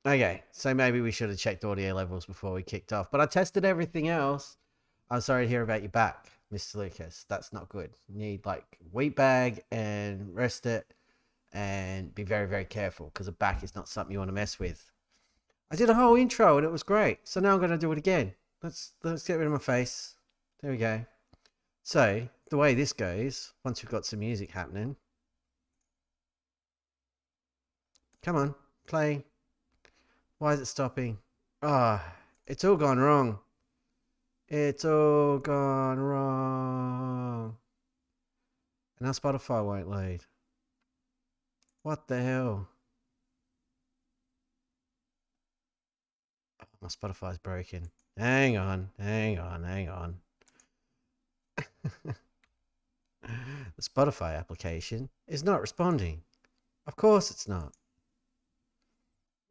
Okay, so maybe we should have checked audio levels before we kicked off. But I tested everything else. I'm sorry to hear about your back, Mr. Lucas. That's not good. You need like wheat bag and rest it and be very, very careful because a back is not something you want to mess with. I did a whole intro and it was great. So now I'm going to do it again. Let's get rid of my face. There we go. So the way this goes, once we've got some music happening. Come on, play. Why is it stopping? Ah, oh, it's all gone wrong. It's all gone wrong. And now Spotify won't load. What the hell? Oh, my Spotify's broken. Hang on. The Spotify application is not responding. Of course it's not.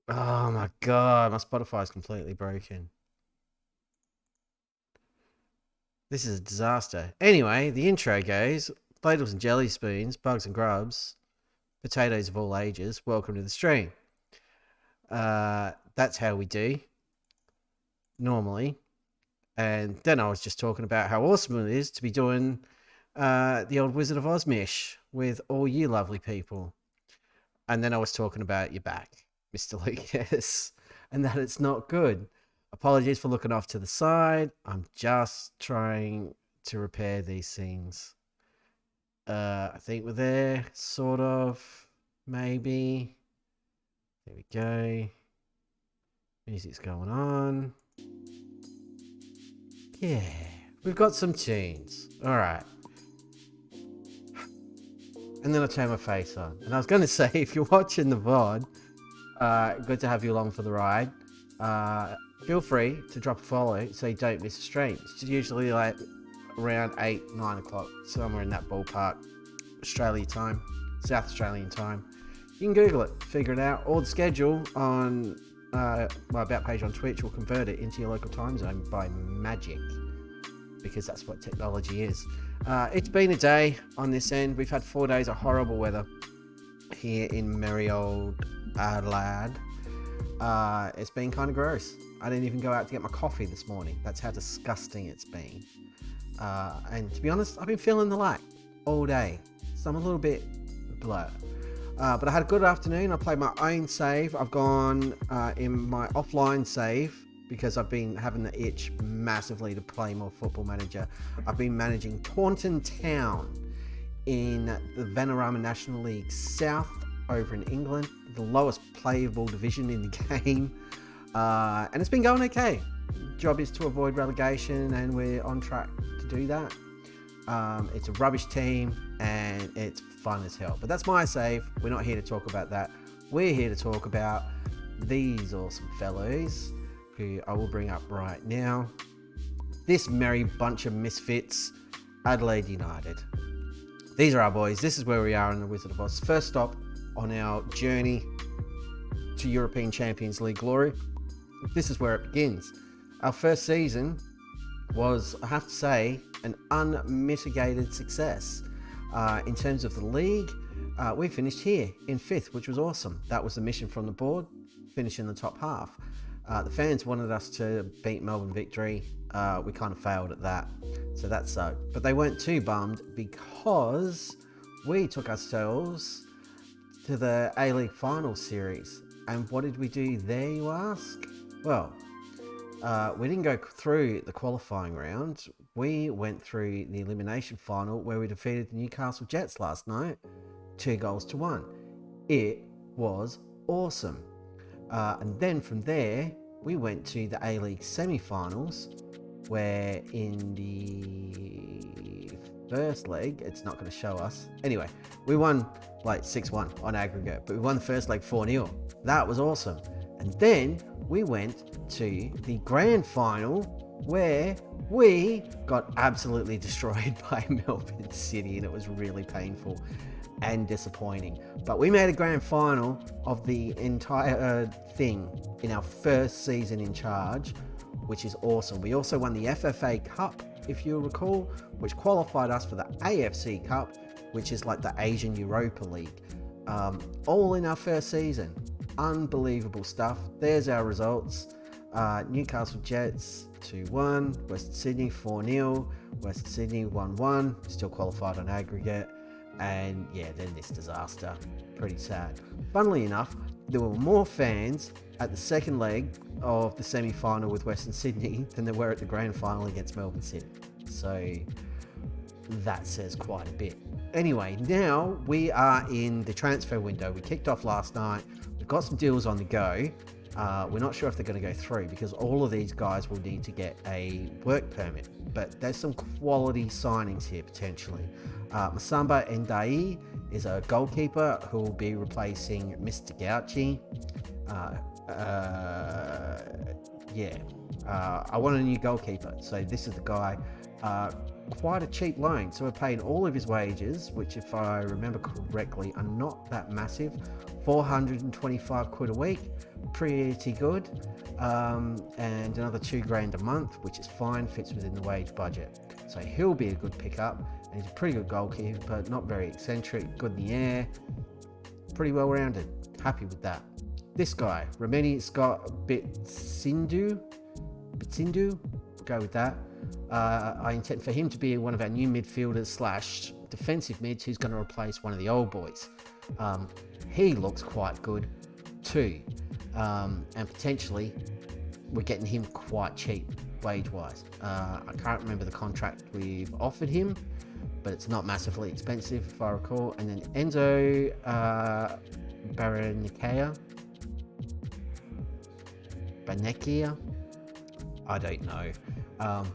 Oh my god, my Spotify is completely broken. This is a disaster. Anyway, the intro goes, ladles and jelly spoons, bugs and grubs, potatoes of all ages, welcome to the stream. That's how we do, normally. And then I was just talking about how awesome it is to be doing the old Wizard of Oz mish with all you lovely people. And then I was talking about your back, Mr. Lucas, and that it's not good. Apologies for looking off to the side. I'm just trying to repair these things. I think we're there, sort of, maybe. There we go. Music's going on. Yeah, we've got some tunes. All right. And then I turn my face on. And I was going to say, if you're watching the VOD, good to have you along for the ride. Feel free to drop a follow so you don't miss a stream. It's usually like around 8, 9 o'clock, somewhere in that ballpark. Australia time, South Australian time. You can Google it, figure it out, or the schedule on my About page on Twitch will convert it into your local time zone by magic, because that's what technology is. It's been a day on this end. We've had 4 days of horrible weather here in merry old Adelaide. It's been kind of gross. I didn't even go out to get my coffee this morning. That's how disgusting it's been. And to be honest, I've been feeling the lack all day. So I'm a little bit blur. But I had a good afternoon. I played my own save. I've gone in my offline save because I've been having the itch massively to play more Football Manager. I've been managing Taunton Town in the Vanarama National League South over in England, the lowest playable division in the game. And it's been going okay. Job is to avoid relegation, and we're on track to do that. It's a rubbish team and it's fun as hell, but that's my save. We're not here to talk about that. We're here to talk about these awesome fellows who I will bring up right now. This merry bunch of misfits, Adelaide United. These are our boys. This is where we are in the Wizard of Oz. First stop on our journey to European Champions League glory. This is where it begins. Our first season was, I have to say, an unmitigated success. In terms of the league, we finished here in 5th, which was awesome. That was the mission from the board, finish in the top half. The fans wanted us to beat Melbourne Victory. We kind of failed at that, so that sucked. But they weren't too bummed because we took ourselves to the A-League Final Series. And what did we do there, you ask? Well, we didn't go through the qualifying round. We went through the elimination final where we defeated the Newcastle Jets last night, 2-1. It was awesome. And then from there, we went to the A-League semi-finals, where in the first leg, it's not going to show us. Anyway, we won like 6-1 on aggregate, but we won the first leg 4-0. That was awesome. And then we went to the grand final where we got absolutely destroyed by Melbourne City, and it was really painful and disappointing. But we made a grand final of the entire thing in our first season in charge, which is awesome. We also won the FFA Cup, if you recall, which qualified us for the AFC Cup, which is like the Asian Europa League, all in our first season. unbelievable stuff. There's our results. Newcastle Jets 2-1, Western Sydney 4-0, Western Sydney 1-1, still qualified on aggregate, and yeah, then this disaster. Pretty sad. Funnily enough, there were more fans at the second leg of the semi-final with Western Sydney than there were at the grand final against Melbourne City. So that says quite a bit. Anyway, now we are in the transfer window. We kicked off last night. We've got some deals on the go. We're not sure if they're going to go through because all of these guys will need to get a work permit. But there's some quality signings here potentially. Masamba Ndai is a goalkeeper who will be replacing Mr. Gauchi. I want a new goalkeeper. So this is the guy. Quite a cheap loan. So we're paying all of his wages, which if I remember correctly are not that massive. 425 quid a week. Pretty good. And another $2,000 a month, which is fine, fits within the wage budget. So he'll be a good pickup. And he's a pretty good goalkeeper, but not very eccentric, good in the air, pretty well rounded. Happy with that. This guy, Romeni Scott Bitsindu, we'll go with that. I intend for him to be one of our new midfielders / defensive mids who's going to replace one of the old boys. He looks quite good too. And potentially we're getting him quite cheap wage-wise. I can't remember the contract we've offered him, but it's not massively expensive if I recall. And then Enzo Baranekea, I don't know.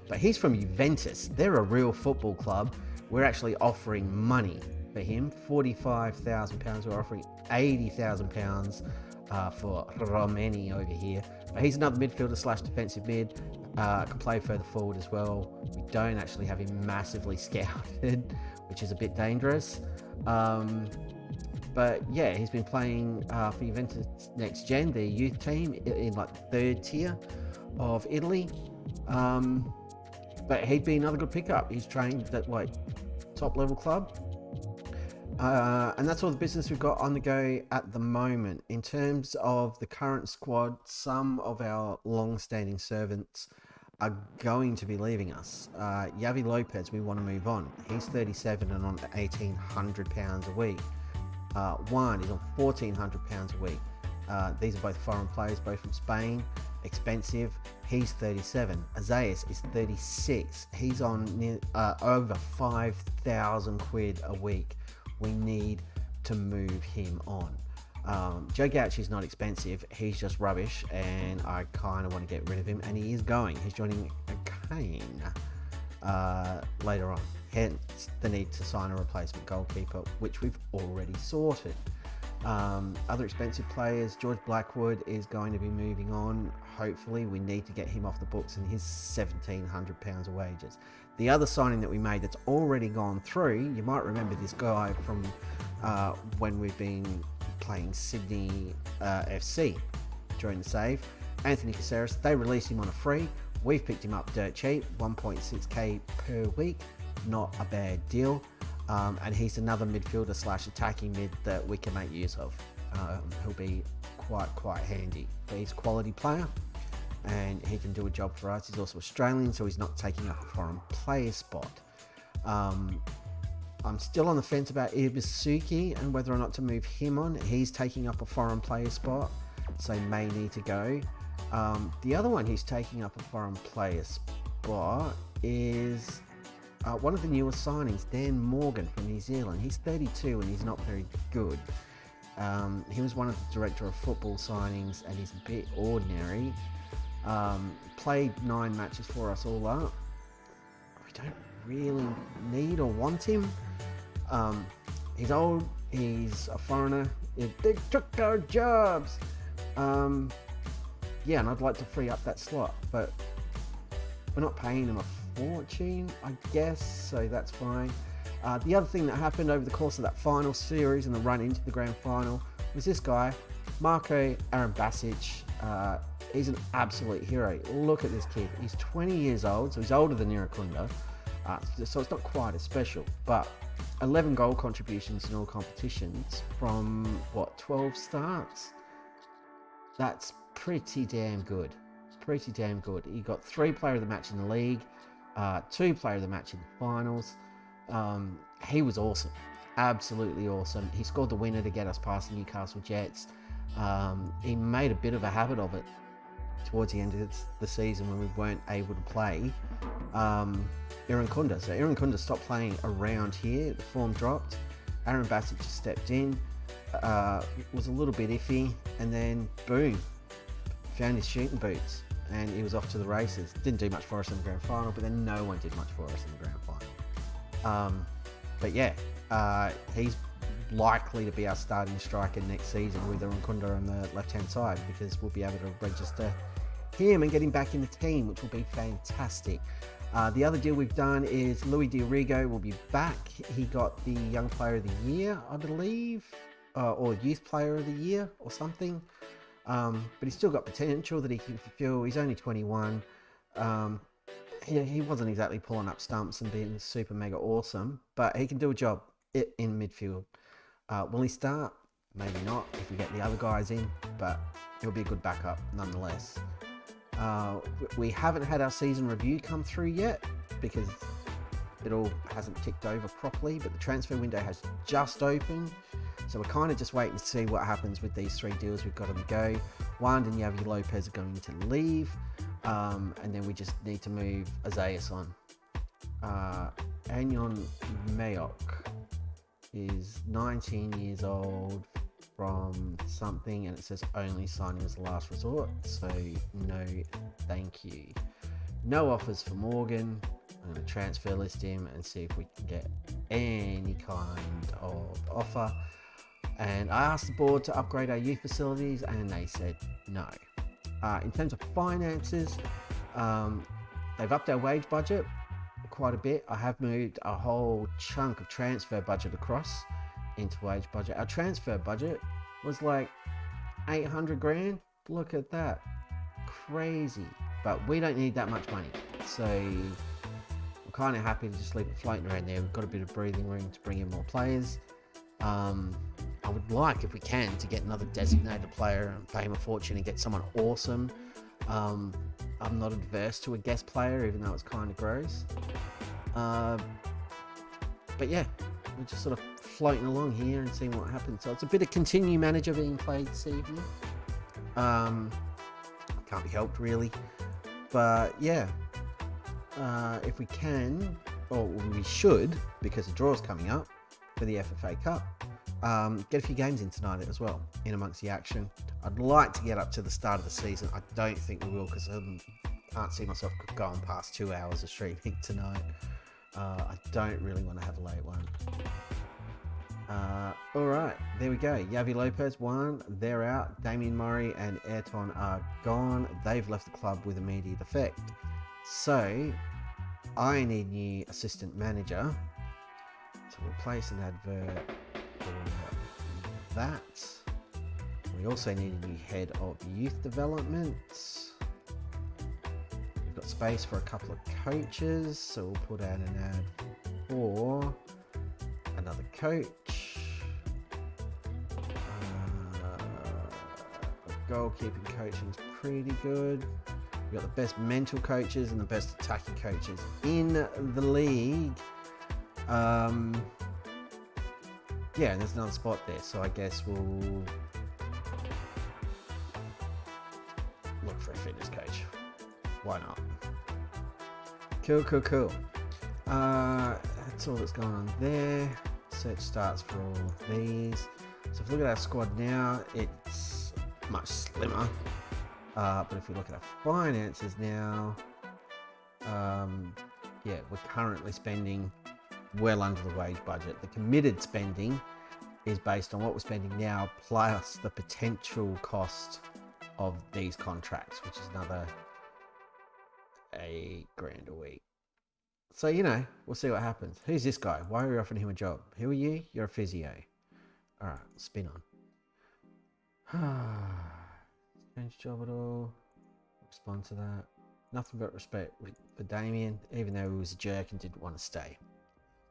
But he's from Juventus. They're a real football club. We're actually offering money for him, £45,000. We're offering £80,000 for Romeni over here. But he's another midfielder / defensive mid. Can play further forward as well. We don't actually have him massively scouted, which is a bit dangerous. But yeah, he's been playing for Juventus Next Gen, their youth team, in like the third tier of Italy. But he'd be another good pickup. He's trained at like top level club. And that's all the business we've got on the go at the moment. In terms of the current squad, some of our long-standing servants are going to be leaving us. Yavi Lopez, we want to move on. He's 37 and on £1,800 a week. Juan is on £1,400 a week. These are both foreign players, both from Spain. Expensive. He's 37. Azaius is 36. He's on over 5,000 quid a week. We need to move him on. Joe Gauchi's not expensive. He's just rubbish, and I kind of want to get rid of him. And he is going. He's joining Kane later on. Hence the need to sign a replacement goalkeeper, which we've already sorted. Other expensive players, George Blackwood is going to be moving on. Hopefully, we need to get him off the books and his £1,700 of wages. The other signing that we made that's already gone through, you might remember this guy from when we've been playing Sydney FC during the save. Anthony Caceres, they released him on a free. We've picked him up dirt cheap, 1.6k per week. Not a bad deal. And he's another midfielder / attacking mid that we can make use of. He'll be quite handy. But he's a quality player and he can do a job for us. He's also Australian, so he's not taking up a foreign player spot. I'm still on the fence about Ibisuki and whether or not to move him on. He's taking up a foreign player spot, so may need to go. The other one who's taking up a foreign player spot is one of the newest signings, Dan Morgan from New Zealand. He's 32 and he's not very good. He was one of the director of football signings and he's a bit ordinary. Played 9 matches for us all up. We don't really need or want him. He's old, he's a foreigner, they took our jobs. Yeah, and I'd like to free up that slot, but we're not paying him a fortune, I guess, so that's fine. The other thing that happened over the course of that final series and the run into the grand final was this guy, Marko Arambasic. He's an absolute hero. Look at this kid. He's 20 years old, so he's older than Irakunda, so it's not quite as special, but 11 goal contributions in all competitions from, 12 starts? That's pretty damn good. Pretty damn good. He got 3 player of the match in the league, 2 player of the match in the finals. He was awesome. Absolutely awesome. He scored the winner to get us past the Newcastle Jets. He made a bit of a habit of it towards the end of the season when we weren't able to play Irankunda. So Irankunda stopped playing around here. The form dropped. Aaron Bassett just stepped in. Was a little bit iffy, and then boom, found his shooting boots, and he was off to the races. Didn't do much for us in the grand final, but then no one did much for us in the grand final. But yeah, he's likely to be our starting striker next season with Irankunda on the left-hand side, because we'll be able to register him and get him back in the team, which will be fantastic. The other deal we've done is Louis Diorigo will be back. He got the Young Player of the Year, I believe, or Youth Player of the Year or something. But he's still got potential that he can fulfill. He's only 21. He wasn't exactly pulling up stumps and being super mega awesome, but he can do a job in midfield. Will he start? Maybe not if we get the other guys in, but he'll be a good backup nonetheless. We haven't had our season review come through yet because it all hasn't ticked over properly, but the transfer window has just opened. So we're kind of just waiting to see what happens with these 3 deals we've got on the go. Wand and Yavi Lopez are going to leave, and then we just need to move Azaius on. Anyon Mayok is 19 years old from something, and it says only signing as a last resort, so no thank you. No offers for Morgan. I'm going to transfer list him and see if we can get any kind of offer. And I asked the board to upgrade our youth facilities, and they said no. In terms of finances, they've upped our wage budget quite a bit. I have moved a whole chunk of transfer budget across into wage budget. Our transfer budget was like 800 grand. Look at that. Crazy. But we don't need that much money. So I'm kind of happy to just leave it floating around there. We've got a bit of breathing room to bring in more players. I would like, if we can, to get another designated player and pay him a fortune and get someone awesome. I'm not adverse to a guest player, even though it's kind of gross. But yeah, we're just sort of floating along here and seeing what happens. So it's a bit of continue manager being played this evening. Can't be helped really. But yeah, if we can, or we should, because the draw's coming up for the FFA Cup, get a few games in tonight as well, in amongst the action. I'd like to get up to the start of the season. I don't think we will, because I can't see myself going past 2 hours of streaming tonight. I don't really want to have a late one. Alright, there we go. Yavi Lopez won, they're out. Damien Murray and Ayrton are gone. They've left the club with immediate effect. So, I need a new assistant manager. So we'll place an advert for that. We also need a new head of youth development. We've got space for a couple of coaches, so we'll put out an ad for another coach. Goalkeeping coaching is pretty good. We've got the best mental coaches and the best attacking coaches in the league. Yeah, and there's another spot there, so I guess we'll look for a fitness coach. Why not? Cool. That's all that's going on there. Search starts for all of these. So if we look at our squad now, it's much slimmer. But if we look at our finances now, yeah, we're currently spending well under the wage budget. The committed spending is based on what we're spending now, plus the potential cost of these contracts, which is another $8 grand a week. So, you know, we'll see what happens. Who's this guy? Why are we offering him a job? Who are you? You're a physio. All right, spin on. Change job at all? Respond to that. Nothing but respect for Damien, even though he was a jerk and didn't want to stay.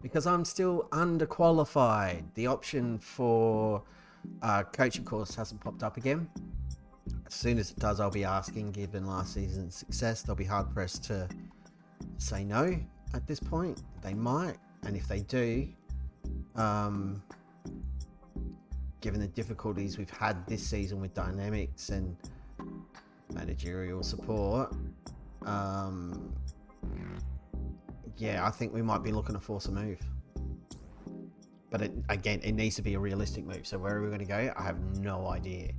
Because I'm still underqualified. The option for coaching course hasn't popped up again. as soon as it does, I'll be asking. Given last season's success, they'll be hard pressed to say no at this point. They might, and if they do, given the difficulties we've had this season with dynamics and managerial support, yeah, I think we might be looking to force a move. But it needs to be a realistic move. So where are we going to go? I have no idea.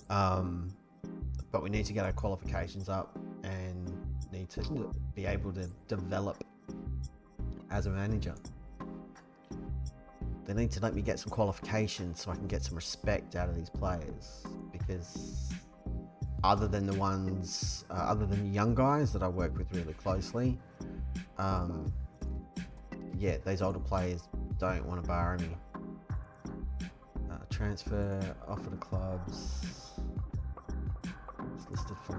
But we need to get our qualifications up and need to be able to develop as a manager. They need to let me get some qualifications so I can get some respect out of these players, because other than the ones, other than the young guys that I work with really closely, yeah, those older players don't want to borrow me. Transfer offer to clubs. It's listed for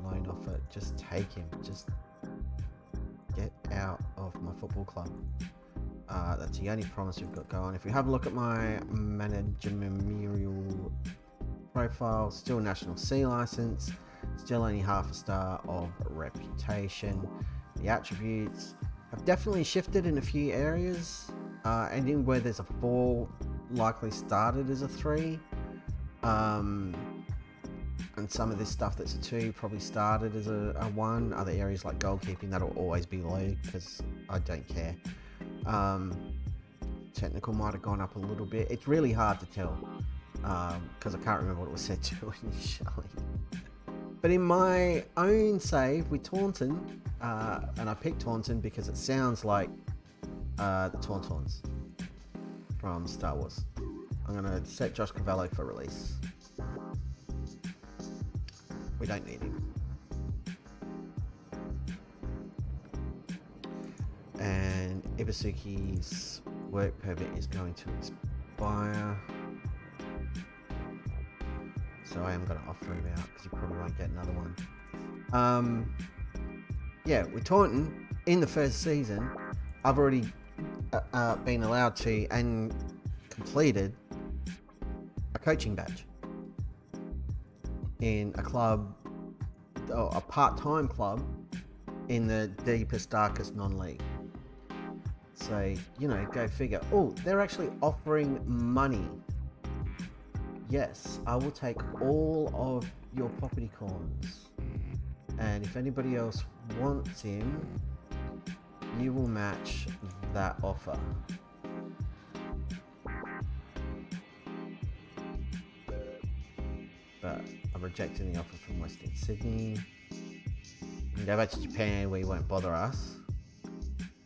loan offer. Just take him. Just get out of my football club. That's the only promise we've got going. If we have a look at my managerial profile, still National C license, still only half a star of reputation. The attributes have definitely shifted in a few areas, and in where there's a 4 likely started as a 3, and some of this stuff that's a 2 probably started as a 1. Other areas like goalkeeping, that'll always be low because I don't care. Technical might have gone up a little bit. It's really hard to tell because I can't remember what it was set to initially. But in my own save with Taunton, and I picked Taunton because it sounds like the Tauntauns from Star Wars. I'm going to set Josh Cavallo for release. We don't need him. And Ibasuki's work permit is going to expire. So I am going to offer him out because he probably won't get another one. Yeah, with Taunton, in the first season, I've already been allowed to and completed a coaching badge in a club, or a part-time club in the deepest, darkest non-league. So, you know, go figure. Oh, they're actually offering money. Yes, I will take all of your property coins. And if anybody else wants him, you will match that offer. But I'm rejecting the offer from Western Sydney. We can go back to Japan where you won't bother us.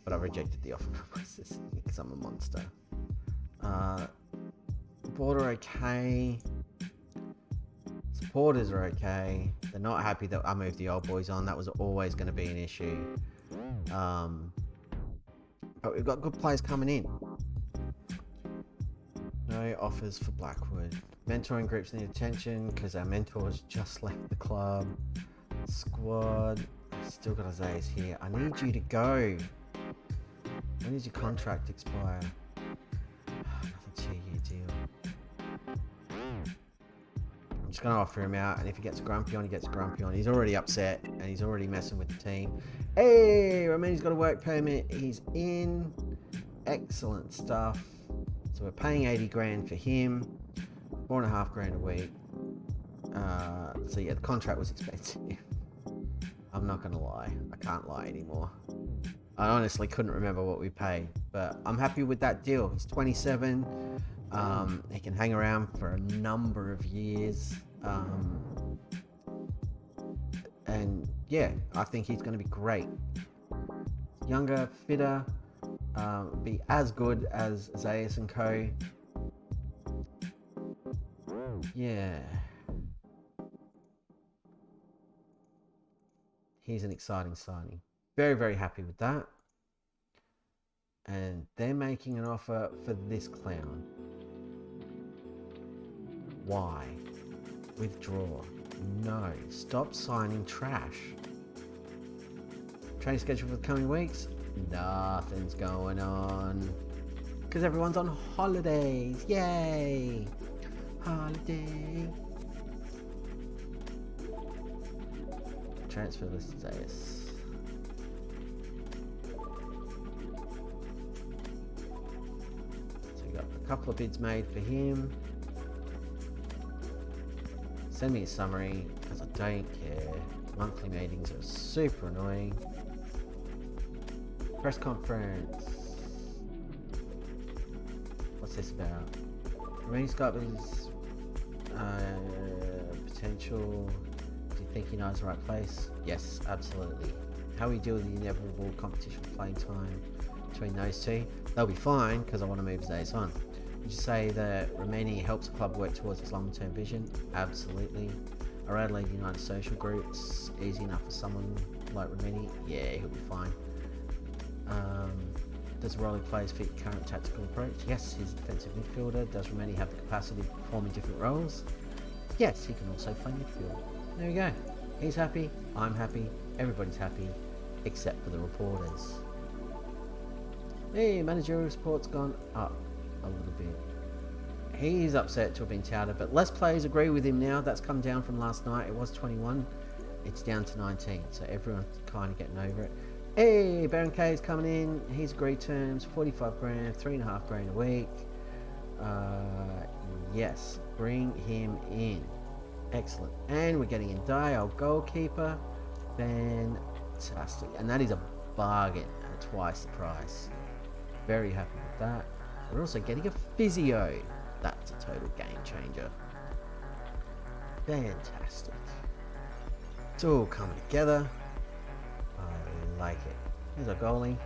But I rejected the offer from Western Sydney because I'm a monster. Border okay. Supporters are okay. They're not happy that I moved the old boys on. That was always going to be an issue. But we've got good players coming in. No offers for Blackwood. Mentoring groups need attention because our mentors just left the club. Squad. Still got Isaiah's here. I need you to go. When does your contract expire? Another 2-year deal. I'm just going to offer him out, and if he gets grumpy on, he gets grumpy on. He's already upset, and he's already messing with the team. Hey, Roman's got a work permit. He's in. Excellent stuff. So we're paying 80 grand for him. 4.5 grand a week. So yeah, the contract was expensive. I'm not going to lie. I can't lie anymore. I honestly couldn't remember what we paid, but I'm happy with that deal. He's 27. He can hang around for a number of years. And yeah, I think he's going to be great. Younger, fitter, be as good as Zayas and co. Yeah. He's an exciting signing. Very, very happy with that. And they're making an offer for this clown. Why? Withdraw. No. Stop signing trash. Training schedule for the coming weeks? Nothing's going on. Because everyone's on holidays. Yay! Holiday. transfer list is AUS. So we got a couple of bids made for him. Send me a summary, because I don't care. Monthly meetings are super annoying. Press conference. What's this about? Remaining Scott was potential. Do you think he knows the right place? Yes, absolutely. How we deal with the inevitable competition for playing time between those two? They'll be fine, because I want to move Zays on. Would you say that Romania helps the club work towards its long-term vision? Absolutely. Are Adelaide United social groups easy enough for someone like Romania? Yeah, he'll be fine. Does the role he plays fit your current tactical approach? Yes, he's a defensive midfielder. Does Romania have the capacity to perform in different roles? Yes, he can also play midfield. There we go. He's happy, I'm happy, everybody's happy, except for the reporters. Hey, managerial support's gone up a little bit. He's upset to have been touted, but less players agree with him now. That's come down from last night. It was 21. It's down to 19, so everyone's kind of getting over it. Hey, Baron K is coming in. He's agreed terms, 45 grand, 3.5 grand a week. Yes, bring him in. Excellent. And we're getting in Dye, our goalkeeper. Fantastic. And that is a bargain at twice the price. Very happy with that. We're also getting a physio. That's a total game changer. Fantastic. It's all coming together. I like it. Here's our goalie.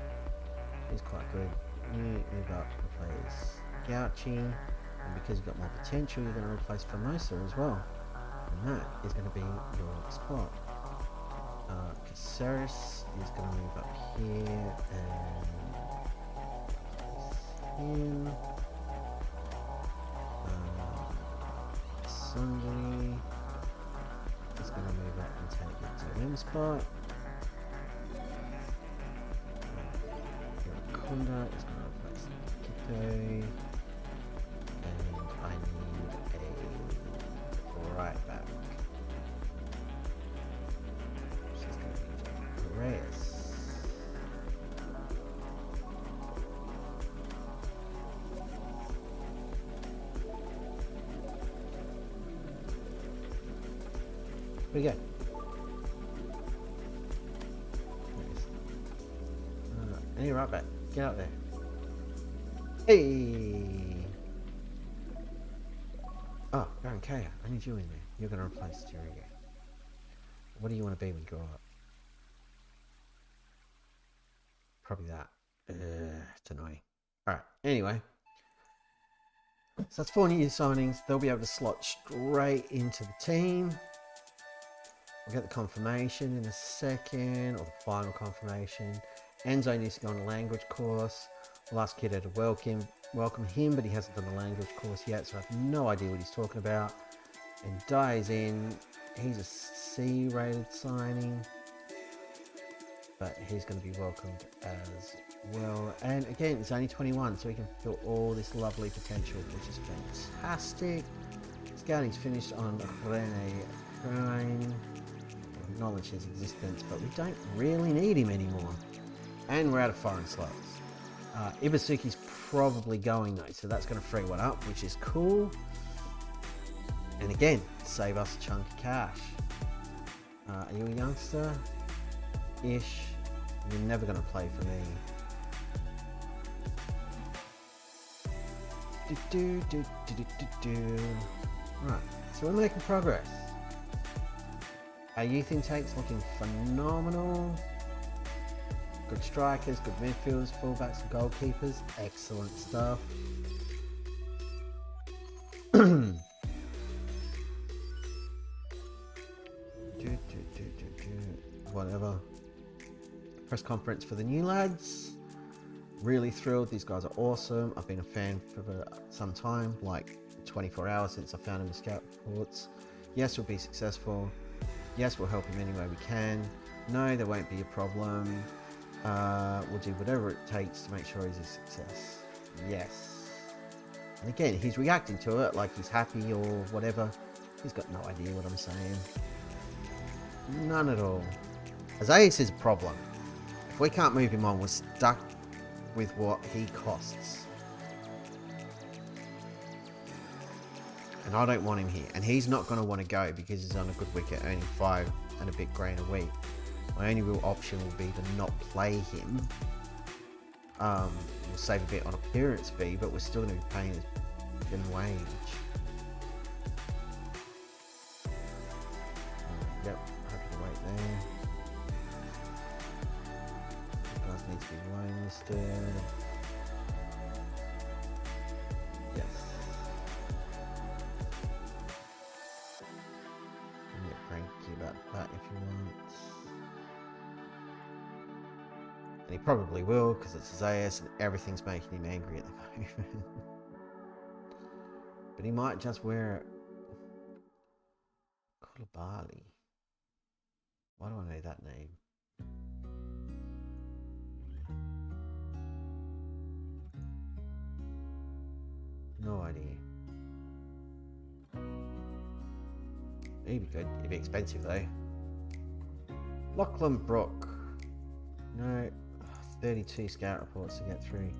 He's quite good. You move up, replace Gauchi. And because you've got more potential, you're going to replace Formosa as well. And that is going to be your spot. Caceres is going to move up here and him. Sunday is going to move up and take the DMM spot. Kunda is going to replace Kito. And I need a right back. She's going to be Reyes. Where you go? Any right back. Get out there. Hey! Oh, Baron Kaya, I need you in there. You're going to replace Jericho. What do you want to be when you grow up? Probably that. It's annoying. Alright, anyway. So that's 4 new signings. They'll be able to slot straight into the team. We'll get the confirmation in a second, or the final confirmation. Enzo needs to go on a language course. We'll ask Kiddo to welcome him, but he hasn't done the language course yet, so I have no idea what he's talking about. And Dye's in. He's a C-rated signing, but he's going to be welcomed as well. And again, it's only 21, so he can feel all this lovely potential, which is fantastic. Scouting's finished on Rene Crane. Acknowledge his existence, but we don't really need him anymore. And we're out of foreign slots. Ibasuki's probably going though, so that's going to free one up, which is cool. And again, save us a chunk of cash. Are you a youngster? Ish. You're never going to play for me. Right, so we're making progress. Our youth intake's looking phenomenal. Good strikers, good midfielders, fullbacks and goalkeepers. Excellent stuff. Whatever. Press conference for the new lads. Really thrilled. These guys are awesome. I've been a fan for some time, like 24 hours since I found him in scout reports. Yes, we'll be successful. Yes, we'll help him any way we can. No, there won't be a problem. We'll do whatever it takes to make sure he's a success. Yes. And again, he's reacting to it like he's happy or whatever. He's got no idea what I'm saying. None at all. AUS is a problem. If we can't move him on, we're stuck with what he costs. And I don't want him here. And he's not going to want to go because he's on a good wicket, earning 5 and a bit grand a week. My only real option will be to not play him. We'll save a bit on appearance fee, but we're still going to be paying his wage. Yep, happy to wait there. Guys need to be loan listed. Yes. Thank you about that if you want. And he probably will because it's his AS and everything's making him angry at the moment. But he might just wear it. Kulabali. Why do I know that name? No idea. He'd be good. He'd be expensive though. Lachlan Brook. No. 32 scout reports to get through.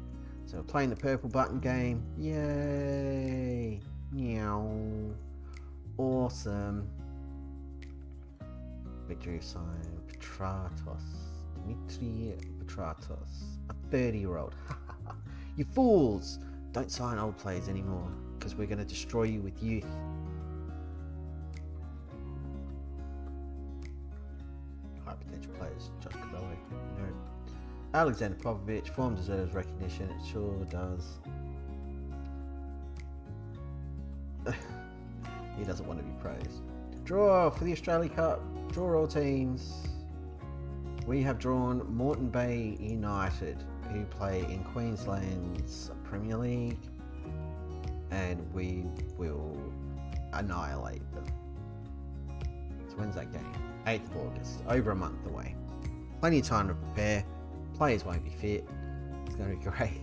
So we're playing the purple button game. Yay! Meow. Awesome. Victory sign. Petratos. Dimitri Petratos. A 30-year-old. You fools! Don't sign old players anymore, because we're going to destroy you with youth. High potential players. Josh Cabello. No. Alexander Popovich. Form deserves recognition. It sure does. He doesn't want to be praised. Draw for the Australia Cup. Draw all teams. We have drawn Moreton Bay United, who play in Queensland's Premier League, and we will annihilate them. So when's that game? 8th of August, over a month away. Plenty of time to prepare. Players won't be fit. It's going to be great.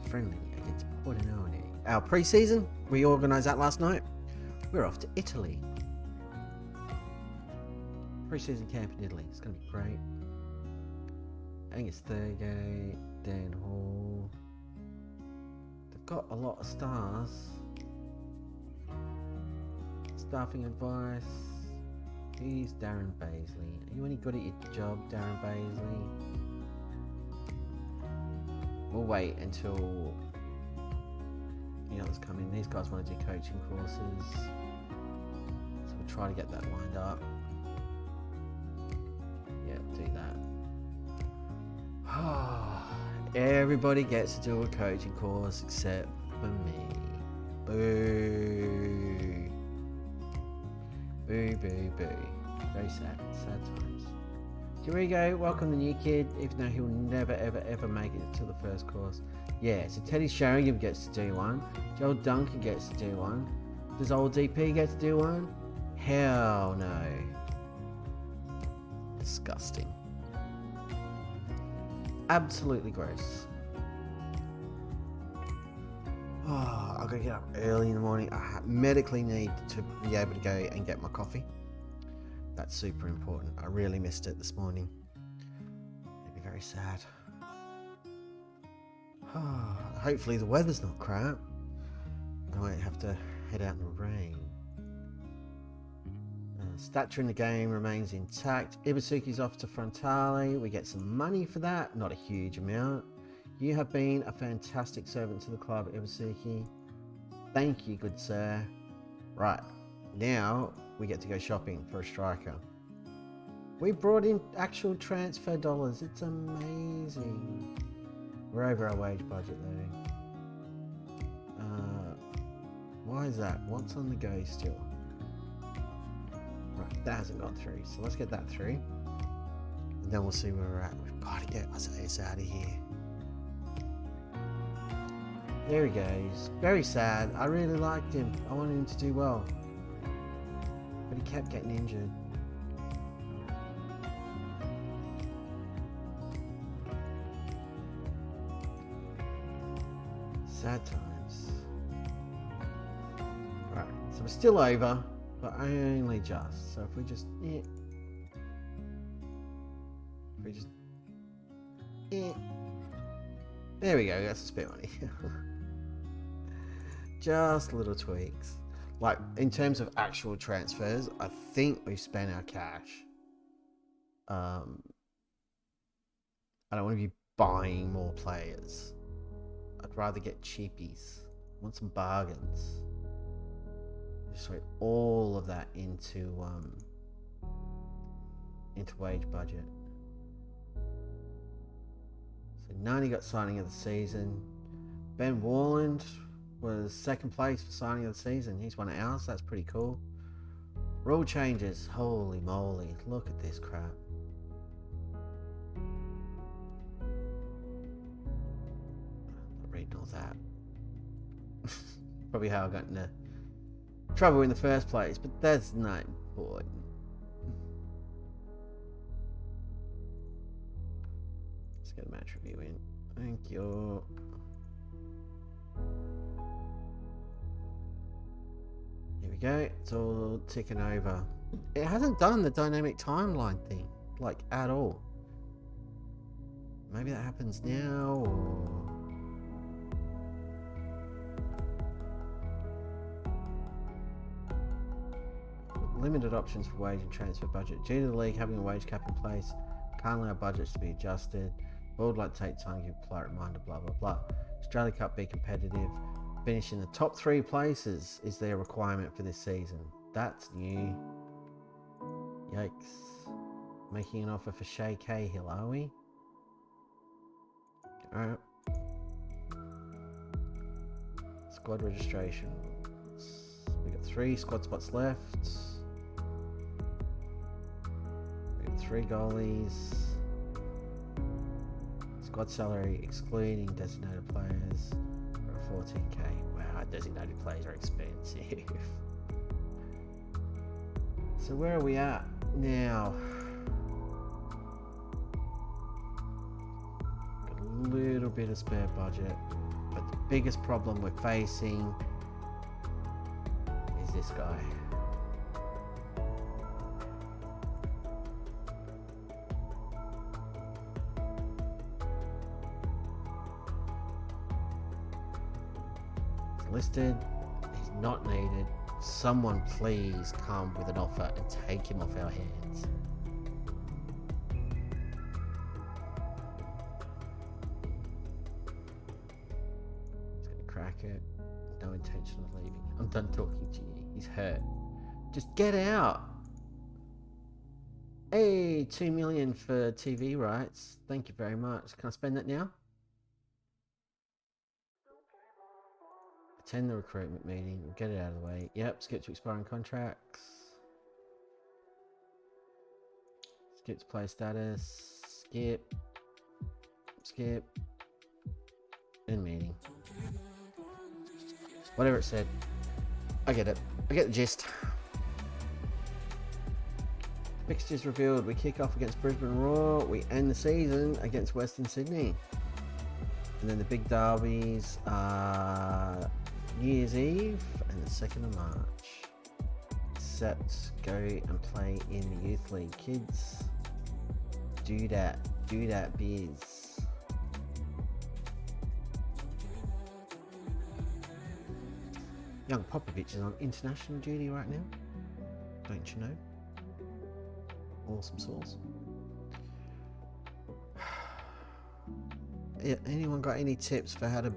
Friendly against Pordenone. Our pre-season, we organised that last night. We're off to Italy. Pre-season camp in Italy. It's going to be great. Angus Thurgate, Dan Hall. They've got a lot of stars. Staffing advice. He's Darren Baisley. Are you any good at your job, Darren Baisley? We'll wait until the others come in. These guys want to do coaching courses, so we'll try to get that lined up. Yeah, do that. Everybody gets to do a coaching course except for me. Boo. Boo, boo, boo. Very sad. Sad times. Here we go. Welcome the new kid, even though he'll never, ever, ever make it to the first course. Yeah, so Teddy Sheringham gets to do one. Joel Duncan gets to do one. Does old DP get to do one? Hell no. Disgusting. Absolutely gross. Oh, I've got to get up early in the morning. I medically need to be able to go and get my coffee. That's super important. I really missed it this morning. It'd be very sad. Hopefully the weather's not crap. I won't have to head out in the rain. Stature in the game remains intact. Ibasuki's off to Frontale. We get some money for that. Not a huge amount. You have been a fantastic servant to the club, Ibasuki. Thank you, good sir. Right, now we get to go shopping for a striker. We brought in actual transfer dollars. It's amazing. We're over our wage budget though. Why is that? What's on the go still? Right, that hasn't gone through. So let's get that through. And then we'll see where we're at. We've got to get us out of here. There he goes. Very sad. I really liked him. I wanted him to do well. But he kept getting injured. Sad times. Right. still over, but only just. So if we just, there we go. That's a spare money. Just little tweaks. Like in terms of actual transfers, I think we've spent our cash. I don't want to be buying more players. I'd rather get cheapies. I want some bargains. Just throw all of that into wage budget. So 90 got signing of the season. Ben Warland was second place for signing of the season. He's one of ours. That's pretty cool. Rule changes. Holy moly. Look at this crap. Not reading all that. Probably how I got into trouble in the first place, but that's not important. Let's get a match review in. Thank you. Here we go. It's all ticking over. It hasn't done the dynamic timeline thing, like, at all. Maybe that happens now, or... Limited options for wage and transfer budget. Due to the league having a wage cap in place, can't allow budgets to be adjusted. Board like to take time to give a polite reminder, blah, blah, blah. Australia Cup be competitive. Finish in the top 3 places is their requirement for this season. That's new. Yikes. Making an offer for Shay Cahill, are we? Alright. Squad registration. We got 3 squad spots left. We got 3 goalies. Squad salary excluding designated players. 14k. Wow, designated players are expensive. So where are we at now? Got a little bit of spare budget, but the biggest problem we're facing is this guy. Listed, he's not needed. Someone please come with an offer and take him off our hands. He's gonna crack it. No intention of leaving. I'm done talking to you. He's hurt. Just get out. Hey, 2 million for TV rights. Thank you very much. Can I spend that now? Attend the recruitment meeting. We'll get it out of the way. Yep, skip to expiring contracts. Skip to play status. Skip. Skip. End meeting. Whatever it said. I get it. I get the gist. Fixtures revealed. We kick off against Brisbane Roar. We end the season against Western Sydney. And then the big derbies are New Year's Eve and the 2nd of March. Except go and play in the Youth League. Kids, do that biz. Young Popovich is on international duty right now. Don't you know? Awesome sauce. Anyone got any tips for how to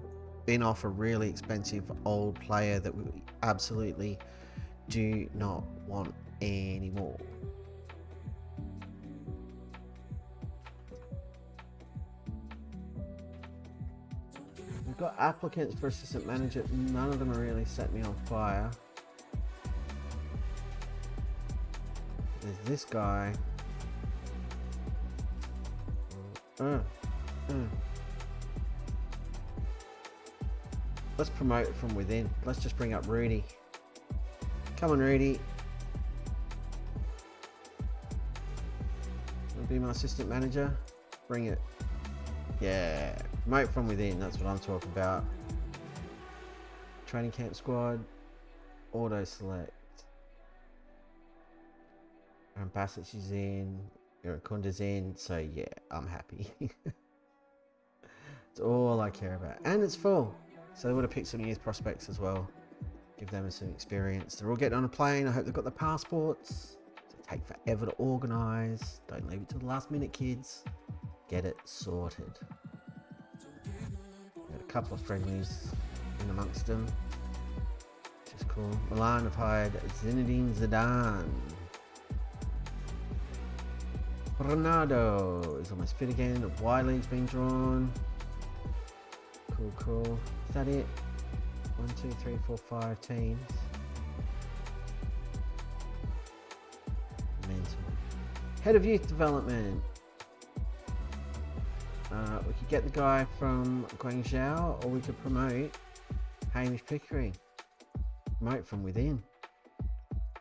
bin off a really expensive old player that we absolutely do not want anymore? We've got applicants for assistant manager. None of them are really set me on fire. There's this guy. Let's promote it from within. Let's just bring up Rudy. Come on, Rudy. Wanna be my assistant manager? Bring it. Yeah. Promote from within. That's what I'm talking about. Training camp squad. auto select. Aaron Bassett is in. Irakunda's in. So yeah, I'm happy. It's all I care about. And it's full. So they would have picked some youth prospects as well. Give them some experience. They're all getting on a plane. I hope they've got their passports. It'll take forever to organise. Don't leave it to the last minute, kids. Get it sorted. Got a couple of friendlies in amongst them. Which is cool. Milan have hired Zinedine Zidane. Ronaldo is almost fit again. Wiley's been drawn. Cool. Is that it? 1, 2, 3, 4, 5 teams. Mental. Head of Youth Development. We could get the guy from Guangzhou, or we could promote Hamish Pickering. Promote from within.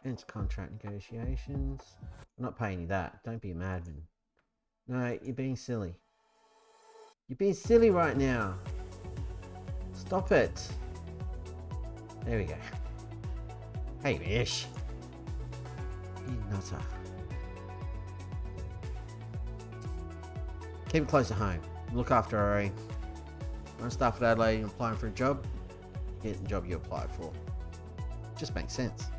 Enter contract negotiations. I'm not paying you that. Don't be a madman. No, you're being silly. You're being silly right now. Stop it. There we go. Hey, Mish. You nutter. Keep it close to home. Look after our own. When I start at Adelaide and applying for a job, get the job you applied for. Just makes sense.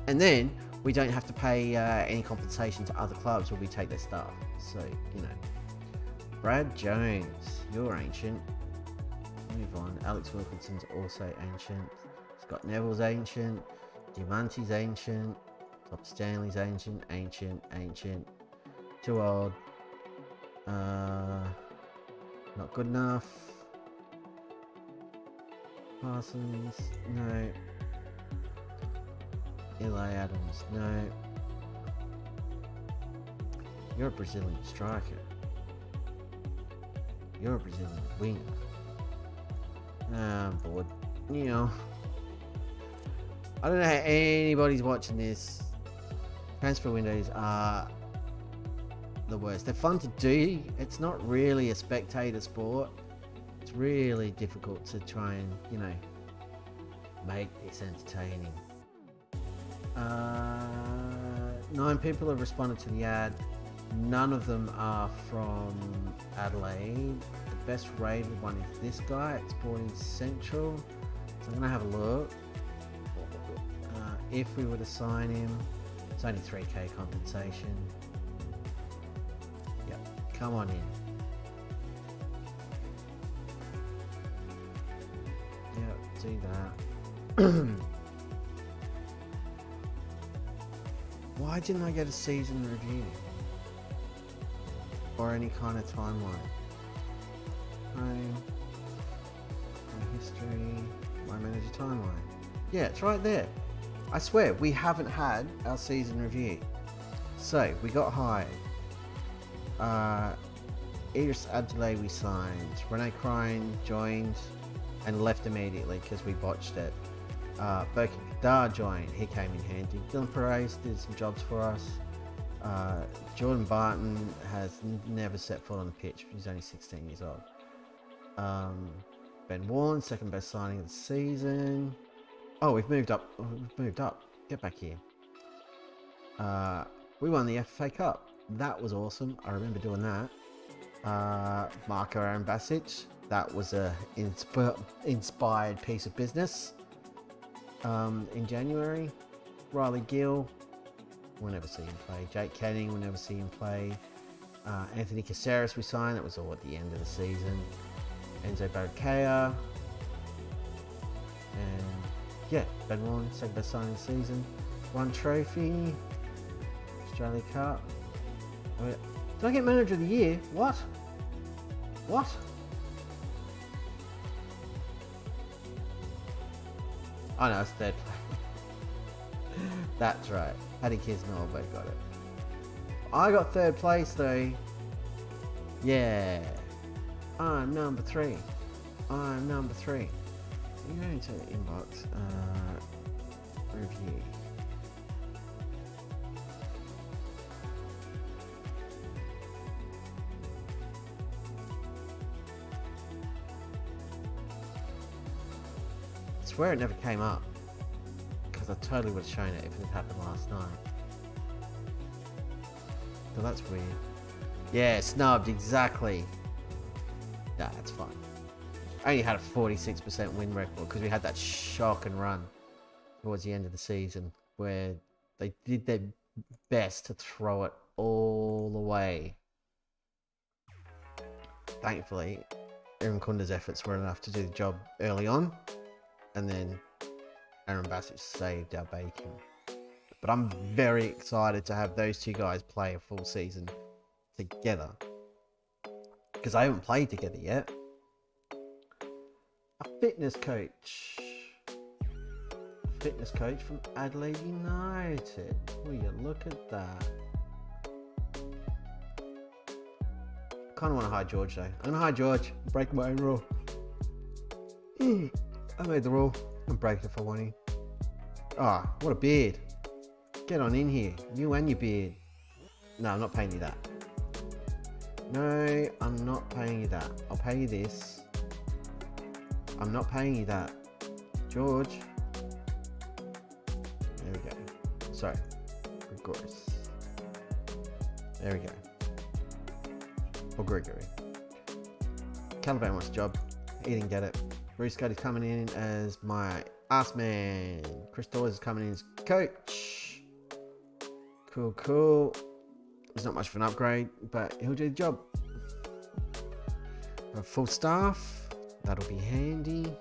And then we don't have to pay any compensation to other clubs when we take their staff. So, you know. Brad Jones, you're ancient. Move on. Alex Wilkinson's also ancient. Scott Neville's ancient. Diamante's ancient. Top Stanley's ancient. Ancient. Too old. Not good enough. Parsons, no. Eli Adams, no. You're a Brazilian striker. You're a Brazilian winger. I'm bored. You know. I don't know how anybody's watching this. Transfer windows are the worst. They're fun to do. It's not really a spectator sport. It's really difficult to try and, you know, make this entertaining. 9 people have responded to the ad. None of them are from Adelaide. The best rated one is this guy at Sporting Central. So I'm going to have a look. If we were to sign him, it's only 3k compensation. Yep, come on in. Yep, do that. Why didn't I get a season review? Or any kind of timeline? Home, my history, my manager timeline. Yeah, it's right there. I swear, we haven't had our season review. So, we got hired. Idris Adelaide we signed. Rene Crine joined and left immediately because we botched it. Burke Kadar joined. He came in handy. Dylan Perez did some jobs for us. Jordan Barton has never set foot on the pitch. He's only 16 years old. Ben Warren, second best signing of the season. Oh, we've moved up. Get back here. We won the FA Cup. That was awesome. I remember doing that. Marco Aaron Bassett. That was a inspired piece of business. In January. Riley Gill. We'll never see him play. Jake Canning. We'll never see him play. Anthony Caceres we signed. That was all at the end of the season. Enzo Baracaya. And yeah, Ben Warren, second best signing of the season. 1 trophy. Australia Cup. Did I get manager of the year? What? Oh no, it's third place. That's right. Paddy Kisnell both got it. I got third place though. Yeah. I'm number 3. You're going to the inbox. Review. I swear it never came up. because I totally would have shown it if it happened last night. So that's weird. Yeah, snubbed, exactly. Nah, that's fine. I only had a 46% win record because we had that shock and run towards the end of the season where they did their best to throw it all the way. Thankfully, Aaron Kunda's efforts were enough to do the job early on, and then Aaron Bassett saved our bacon. But I'm very excited to have those two guys play a full season together because they haven't played together yet. A fitness coach from Adelaide United. Will you look at that? Kind of want to hire George though. I'm gonna hire George. Break my own rule. I made the rule. I'm breaking it if I want to. Ah, what a beard. Get on in here. You and your beard. No, I'm not paying you that. No, I'm not paying you that. I'll pay you this. I'm not paying you that. George. There we go. Sorry. Gregorius. There we go. Or Gregory. Caliban wants a job. He didn't get it. Bruce Scuddy's coming in as my ass man. Chris Dawes is coming in as coach. Cool. It's not much of an upgrade, but he'll do the job. Full staff. That'll be handy.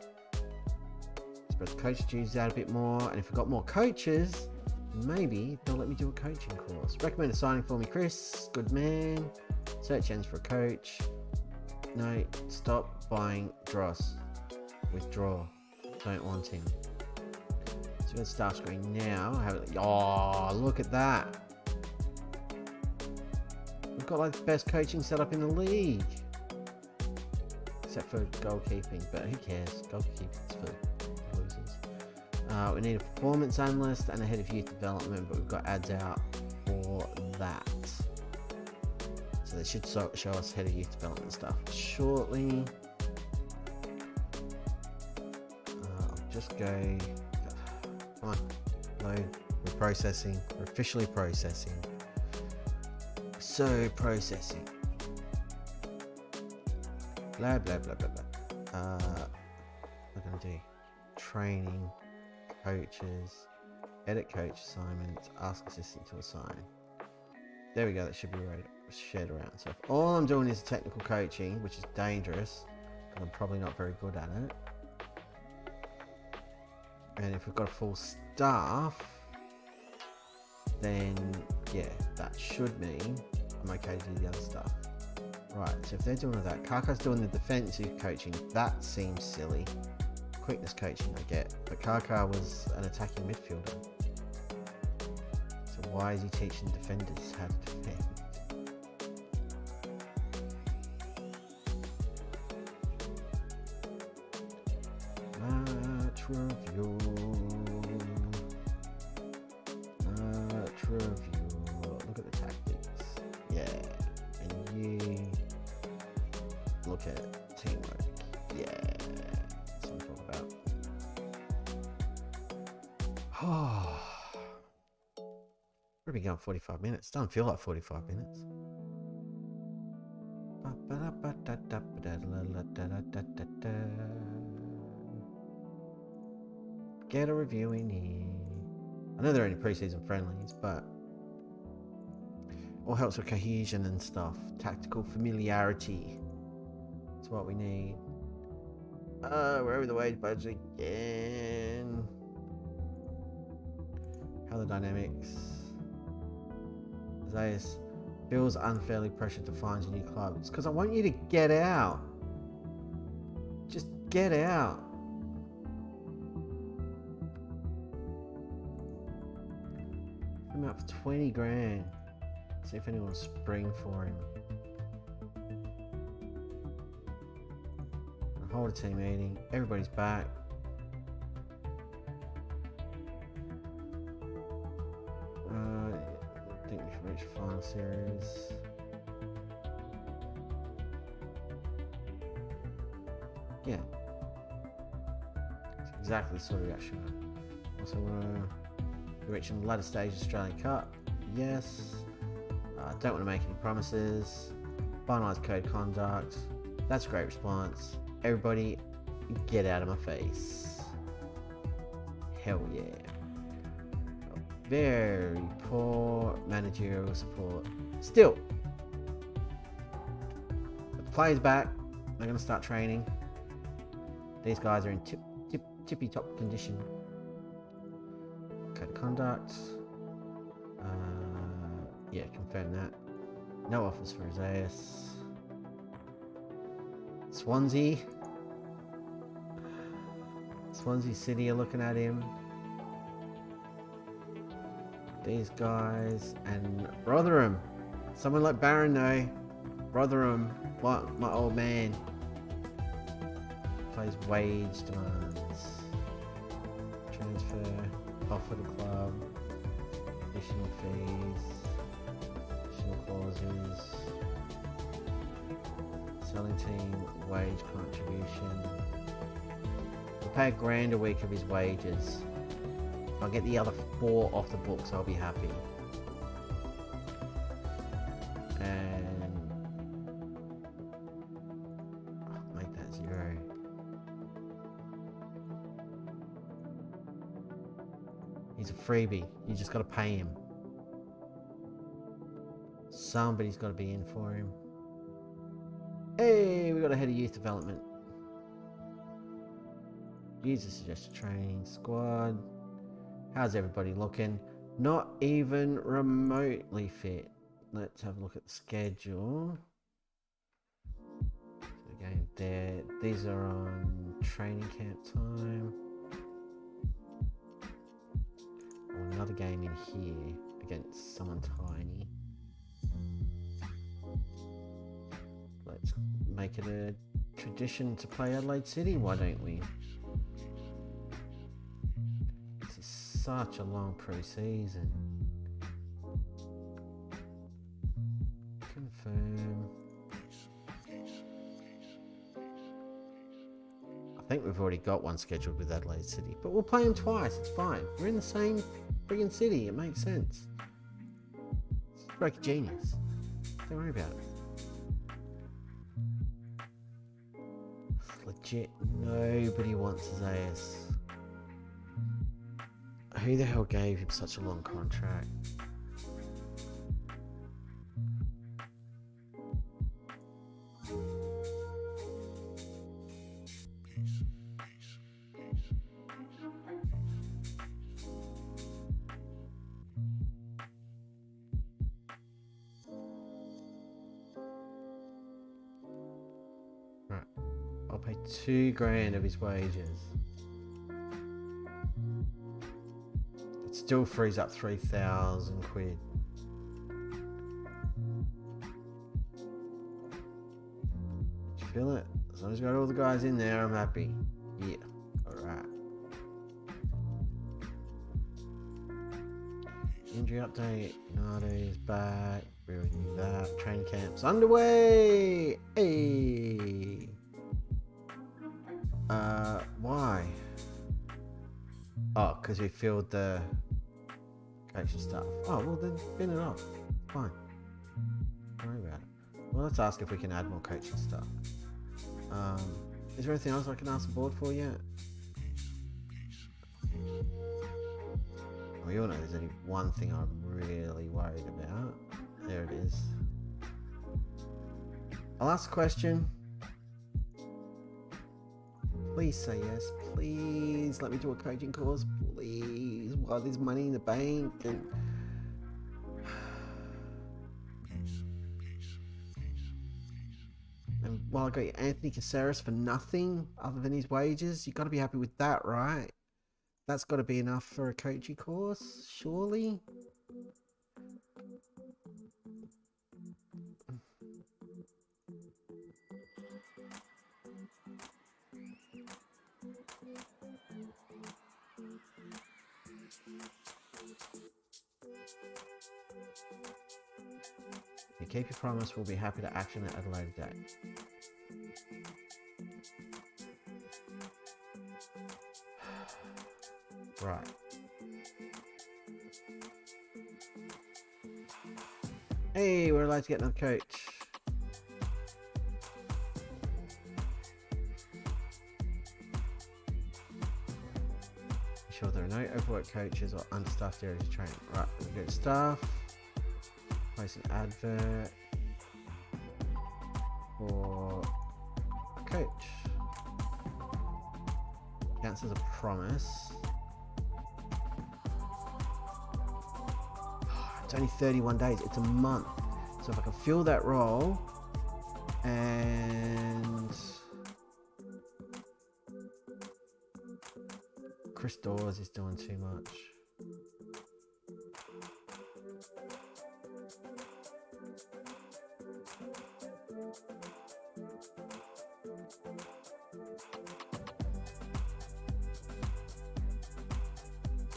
Spread the coach duties out a bit more. And if we've got more coaches, maybe they'll let me do a coaching course. Recommended signing for me, Chris. Good man. Search ends for a coach. No, stop buying Dross. Withdraw. Don't want him. So we've got start screen now. Oh, look at that. We've got like the best coaching setup in the league. Except for goalkeeping, but who cares? Goalkeeping's for losers. We need a performance analyst and a head of youth development, but we've got ads out for that. So they should show us head of youth development stuff shortly. I'll just go. Come on, load. We're processing. We're officially processing. So processing. Blah blah blah blah blah. We're gonna do training, coaches, edit coach assignments, ask assistant to assign. There we go. That should be shared around. So if all I'm doing is technical coaching, which is dangerous, because I'm probably not very good at it. And if we've got a full staff, then yeah, that should mean I'm okay to do the other stuff. Right, so if they're doing all that, Kaka's doing the defensive coaching. That seems silly. Quickness coaching I get, but Kaka was an attacking midfielder. So why is he teaching defenders how to defend? Match review. Look at the tactics. Yeah, and you look at teamwork. Yeah, that's what I'm talking about. Oh, we've been going 45 minutes. Doesn't feel like 45 minutes. Get a review in here. I know they're only pre-season friendlies, but all helps with cohesion and stuff. Tactical familiarity. That's what we need. We're over the wage budget again. How the dynamics. Zayas feels unfairly pressured to find a new club. It's because I want you to get out. Just get out. Put him out for 20 grand. See if anyone will spring for him. Hold a team meeting. Everybody's back. I think we should reach final series. Yeah. It's exactly the sort of reaction I Also want to reach in the latter stage of Australian Cup. Yes. Don't want to make any promises. Finalise code conduct. That's a great response. Everybody, get out of my face. Hell yeah. Very poor managerial support. Still, the players back. They're going to start training. These guys are in tippy top condition. Code of conduct. Yeah, confirm that. No offers for his AUS. Swansea City are looking at him. These guys and Rotherham. Someone like Barron though. Rotherham, my old man. Plays wage demands. Transfer, offer the club, additional fees, additional clauses, selling team, wage contribution. We'll pay $1,000 a week of his wages. If I get the other 4 off the books, I'll be happy. And I'll make that 0. He's a freebie. You just got to pay him. Somebody's got to be in for him. Hey, we got a head of youth development. User suggested training squad. How's everybody looking? Not even remotely fit. Let's have a look at the schedule. So again, there. These are on training camp time. Oh, another game in here against someone tiny. Let's make it a tradition to play Adelaide City, why don't we? This is such a long pre-season. Confirm. I think we've already got one scheduled with Adelaide City, but we'll play them twice, it's fine. We're in the same friggin' city, it makes sense. Stroke of genius. Don't worry about it. Legit, nobody wants his AUS. Who the hell gave him such a long contract? I'll pay $2,000 of his wages. It still frees up 3,000 quid. Did you feel it? As long as you got all the guys in there, I'm happy. Yeah, alright. Injury update. Nardo's back. We already knew that. Training camps underway! Hey! Why? Oh, because we filled the coaching stuff. Oh, well then, bin it off. Fine. Don't worry about it. Well, let's ask if we can add more coaching stuff. Is there anything else I can ask the board for yet? We all know there's only one thing I'm really worried about. There it is. I'll ask a question. Please say yes. Please let me do a coaching course. Please. While there's money in the bank and while I got Anthony Caceres for nothing other than his wages, you got to be happy with that, right? That's got to be enough for a coaching course, surely. If you keep your promise, we'll be happy to action it at a later date. Right. Hey, we're allowed to get another coach. Sure, there are no overworked coaches or understaffed areas of training. Right, we get staff. Place an advert for coach. Counts as a promise. It's only 31 days. It's a month. So if I can fill that role and Chris Dawes is doing too much.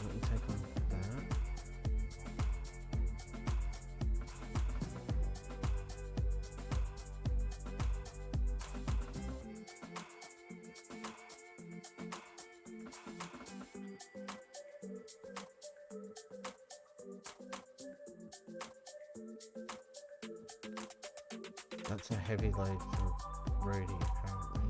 Let me take on that. That's a heavy load for Rudy, apparently.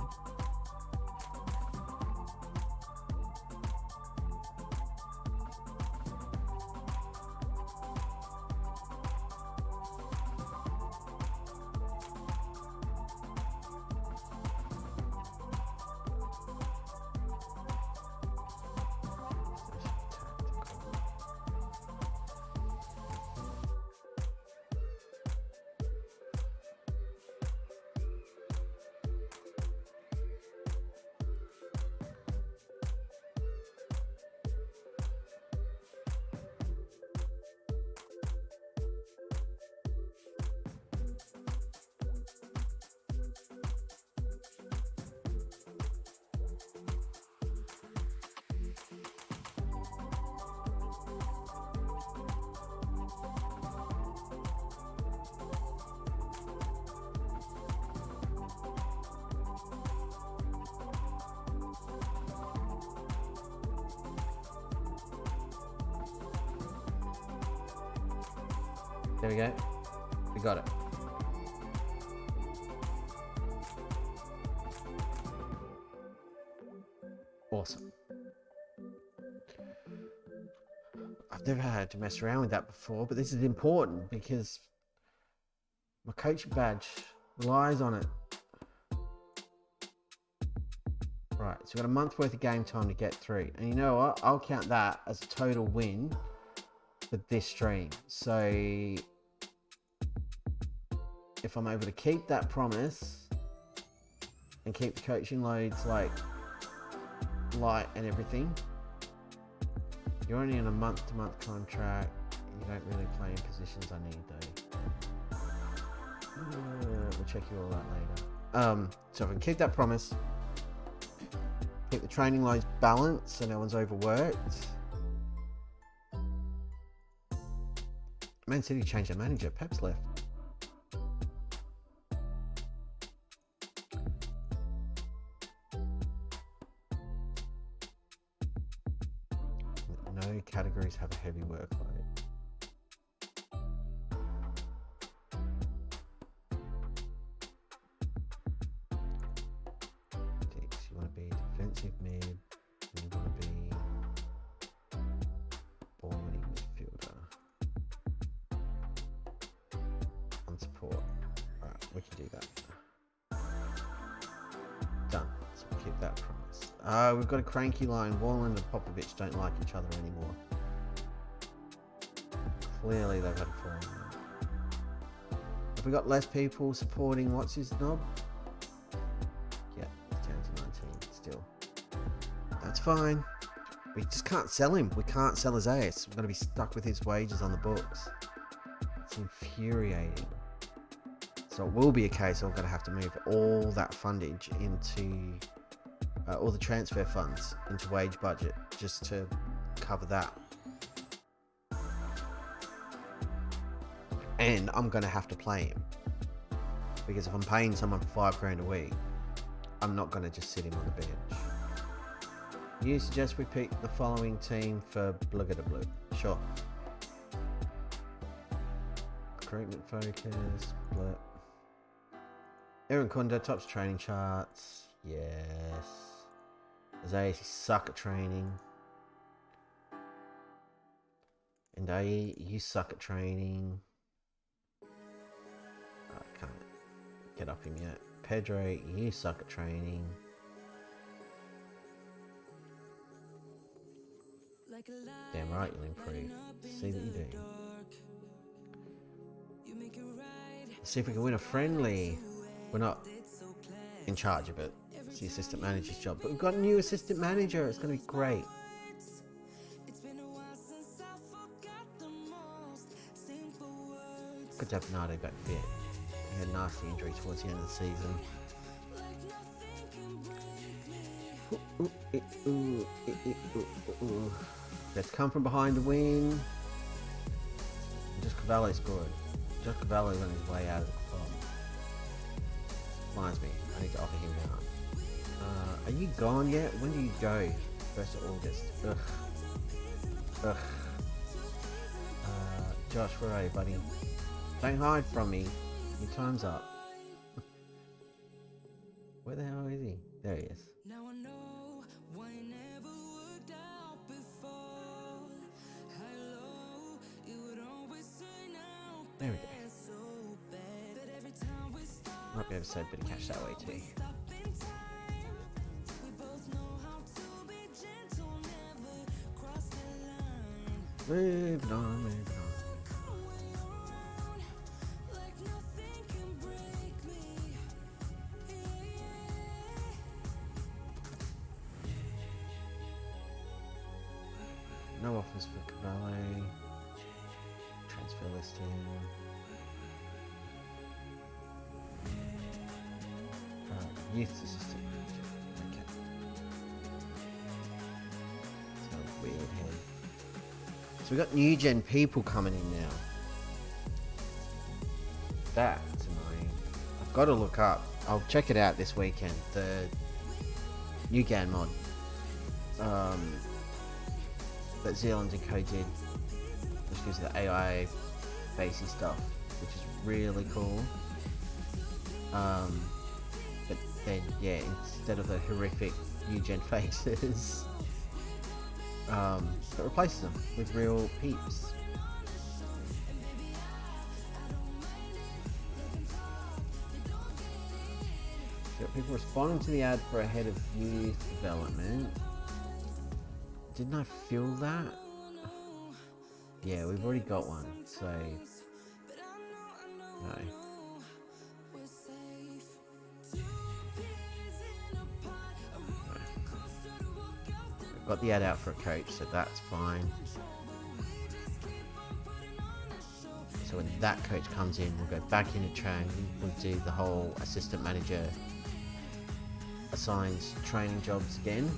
There we go. We got it. Awesome. I've never had to mess around with that before, but this is important because my coaching badge relies on it. Right, so we've got a month's worth of game time to get through. And you know what? I'll count that as a total win for this stream. So if I'm able to keep that promise and keep the coaching loads like light and everything, you're only in a month-to-month contract. You don't really play in positions I need though. We'll check you all out later. So if I can keep that promise, keep the training loads balanced so no one's overworked. Man City changed their manager. Pep's left. No categories have a heavy workload. You want to be defensive mid, and you want to be ball winning midfielder. On support. Alright, we can do that. Done. So we'll keep that promise. We've got a cranky line. Wallen and Popovich don't like each other anymore. Clearly they've had a falling out. Have we got less people supporting what's his knob? Yeah, it's down to 19 still. That's fine. We just can't sell him. We can't sell his AS. We're going to be stuck with his wages on the books. It's infuriating. So it will be a case I'm going to have to move all that fundage into all the transfer funds into wage budget just to cover that. And I'm going to have to play him because if I'm paying someone for $5,000 a week, I'm not going to just sit him on the bench. You suggest we pick the following team for Blugga Blue? Sure. recruitment focus, but Aaron Kunda tops training charts. Yes. Azay, you suck at training. And you suck at training. I can't get up him yet. Pedro, you suck at training. Damn right you'll improve. See that you do. Let's see if we can win a friendly. We're not in charge of it. It's the assistant manager's job. But we've got a new assistant manager. It's going to be great. Good to have Nardo back fit. He had a nasty injury towards the end of the season. Let's come from behind to win. Just Cavallo scored. Just Cavallo on his way out of the club. Reminds me, I need to offer him out. Are you gone yet? When do you go? 1st of August. Ugh. Josh, where are you, buddy? Don't hide from me. Your time's up. Where the hell is he? There he is. There we go. Might be able to save a bit of cash that way too. Moving on. No offers for Cavallo. Transfer listing. Youth assistant manager. Okay. Sounds weird here. So we got new gen people coming in now. That's annoying. I've got to look up. I'll check it out this weekend. The new GAN mod. That Zealand and Co did, which gives the AI facey stuff, which is really cool. But then, yeah, instead of the horrific new gen faces, it replaces them with real peeps. So people responding to the ad for a head of youth development. Didn't I fill that? Yeah, we've already got one, so no. We've got the ad out for a coach, so that's fine. So when that coach comes in, we'll go back into training. We'll do the whole assistant manager assigns training jobs again.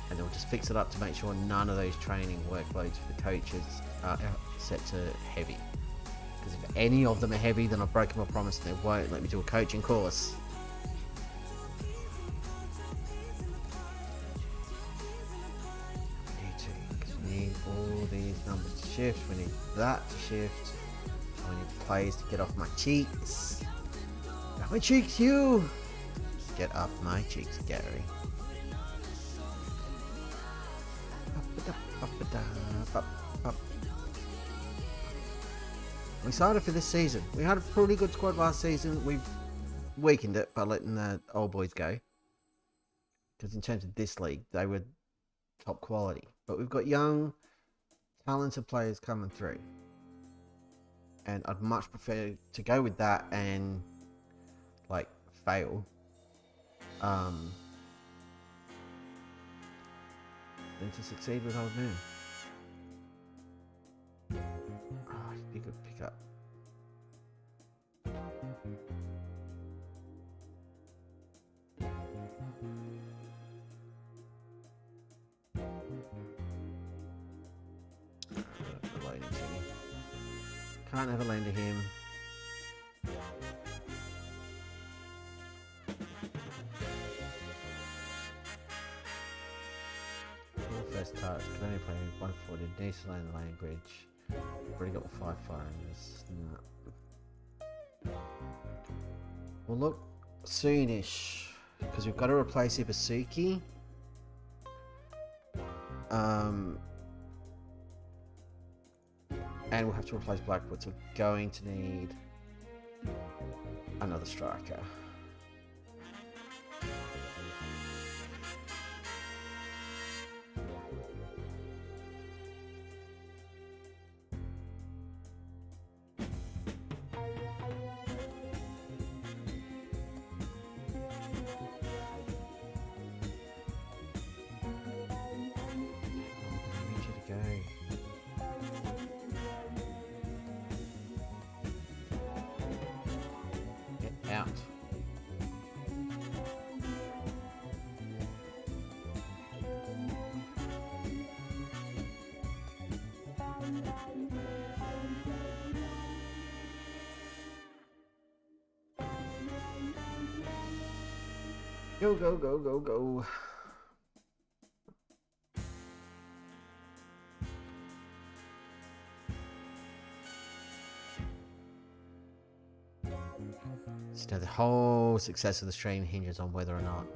And then we'll just fix it up to make sure none of those training workloads for the coaches are set to heavy. Because if any of them are heavy, then I've broken my promise and they won't let me do a coaching course. We need all these numbers to shift. We need that to shift. We need plays to get off my cheeks. Get off my cheeks, you! Get off my cheeks, Gary. I'm excited for this season. We had a pretty good squad last season. We've weakened it by letting the old boys go. Because in terms of this league, they were top quality. But we've got young, talented players coming through. And I'd much prefer to go with that and, like, fail. Than to succeed with old men. Oh, he'd be a good pickup. Can't have a lane to him. First touch, can only play one footed, needs to learn the language. Already got the 5-5s. No. Well, look, soonish, because we've got to replace Ibasuki. And we'll have to replace Blackwood, so we're going to need another striker. Out. Go, go, go, go, go. So the whole success of the stream hinges on whether or not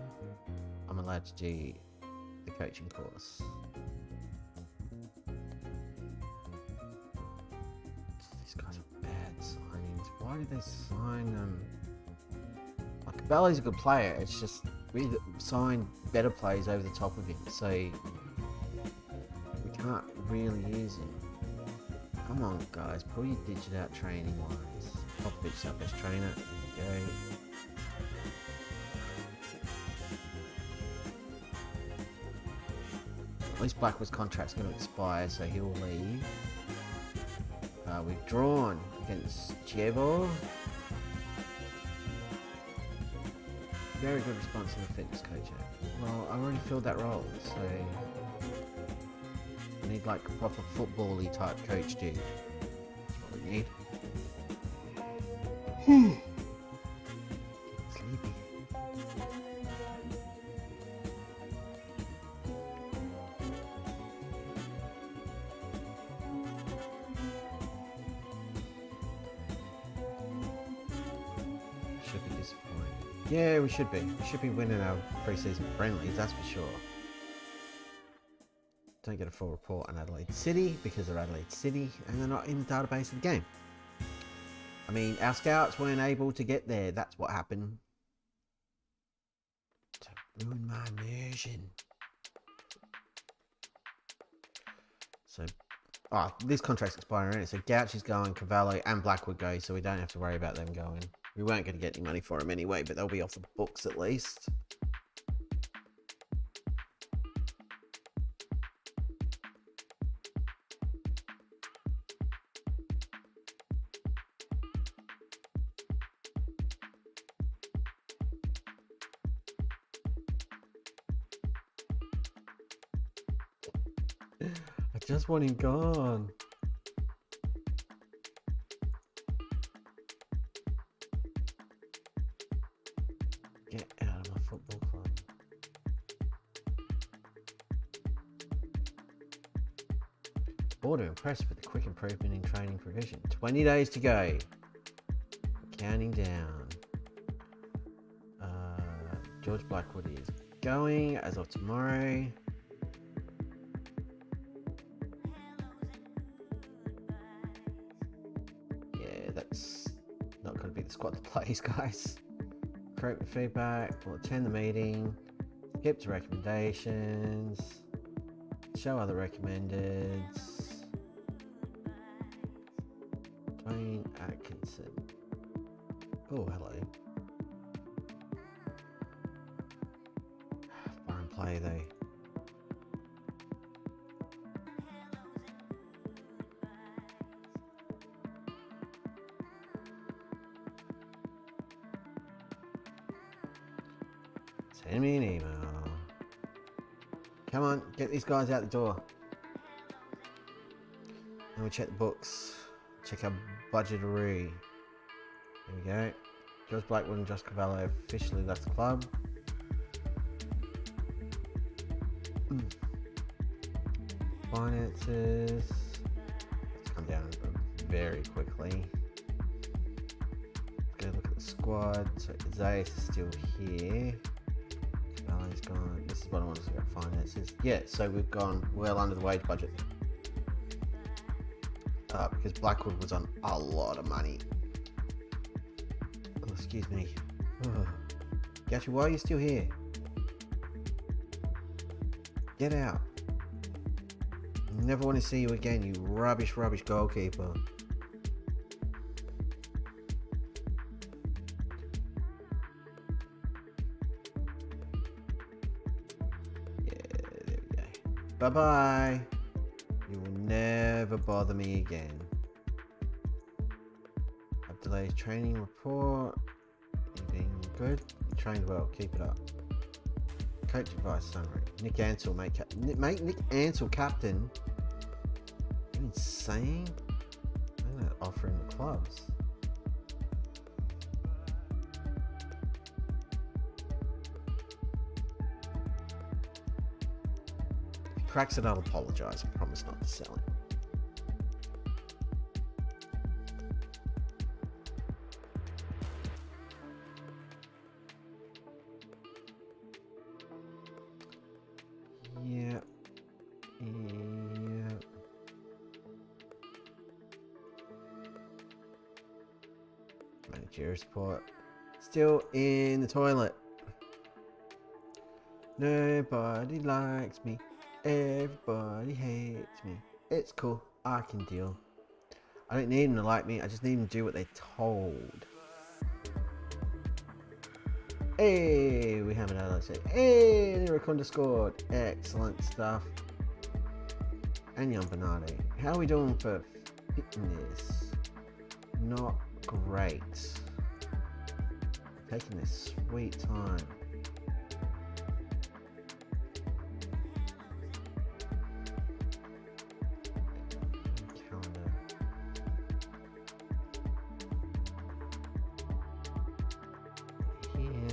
I'm allowed to do the coaching course. These guys are bad signings. Why did they sign them? Like, Bally's a good player. It's just we signed better players over the top of him, so we can't really use him. Come on, guys, pull your digit out training wise. Popovich, our best trainer. There you go. At least Blackwood's contract's going to expire, so he'll leave. We've drawn against Jevo. Very good response to the fitness coach. Well, I already filled that role, so I need like a proper football-y type coach, dude. That's what we need. Sleepy. Should be disappointed. Yeah, we should be. We should be winning our pre-season friendlies, that's for sure. Don't get a full report on Adelaide City because they're Adelaide City and they're not in the database of the game. I mean, our scouts weren't able to get there. That's what happened. To ruin my immersion. So, this contract's expiring, isn't it? So Gouch is going, Cavallo and Blackwood go, so we don't have to worry about them going. We weren't going to get any money for them anyway, but they'll be off the books at least. I just want him gone. Get out of my football club. Board are impressed with the quick improvement in training provision. 20 days to go. Counting down. George Blackwood is going as of tomorrow. Yeah, that's not going to be the squad that plays, guys. Correct feedback. We'll attend the meeting. Skip to recommendations. Show other recommendeds. Dwayne Atkinson. Oh, hello. Foreign play though. Send me an email. Come on, get these guys out the door. And we check the books. Check our budgetaroo. There we go. George Blackwood and Josh Cavallo officially left the club. Finances. Let's come down very quickly. Go look at the squad. So Zayas is still here. Caballo's gone. This is what I want to go finances. Yeah, so we've gone well under the wage budget. Because Blackwood was on a lot of money. Oh, excuse me. Oh. Gachi, why are you still here? Get out. Never want to see you again, you rubbish goalkeeper. Yeah, there we go. Bye-bye. You will never bother me again. Adelaide training report. You being good? You trained well. Keep it up. Coach advice summary. Nick Ansell, make Nick Ansell captain. You insane? I'm gonna offer him the clubs. If he cracks it, I'll apologise. I promise not to sell him. Support. Still in the toilet. Nobody likes me. Everybody hates me. It's cool. I can deal. I don't need them to like me. I just need them to do what they're told. Hey, we haven't had that. Hey, Nirakonda scored. Excellent stuff. And Jan Bernardi. How are we doing for fitness? Not great. Taking this sweet time. Calendar. Here.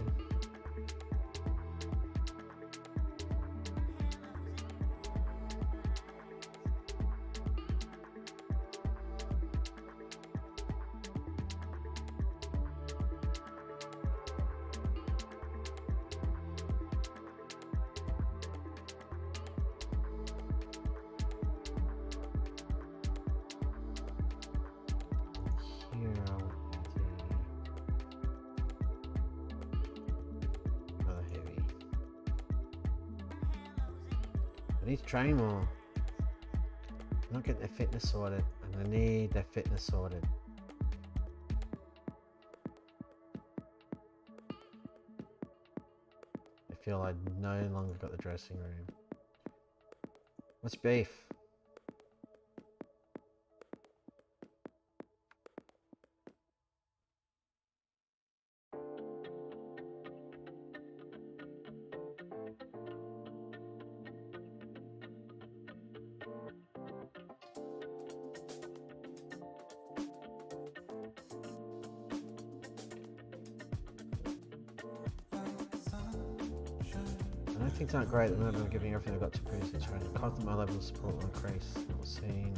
I need to train more. I'm not getting their fitness sorted, and I need their fitness sorted. I feel I no longer got the dressing room. What's beef? Things aren't great at the moment. I'm giving everything I've got to previously training. Confident my level of support will increase. Not seeing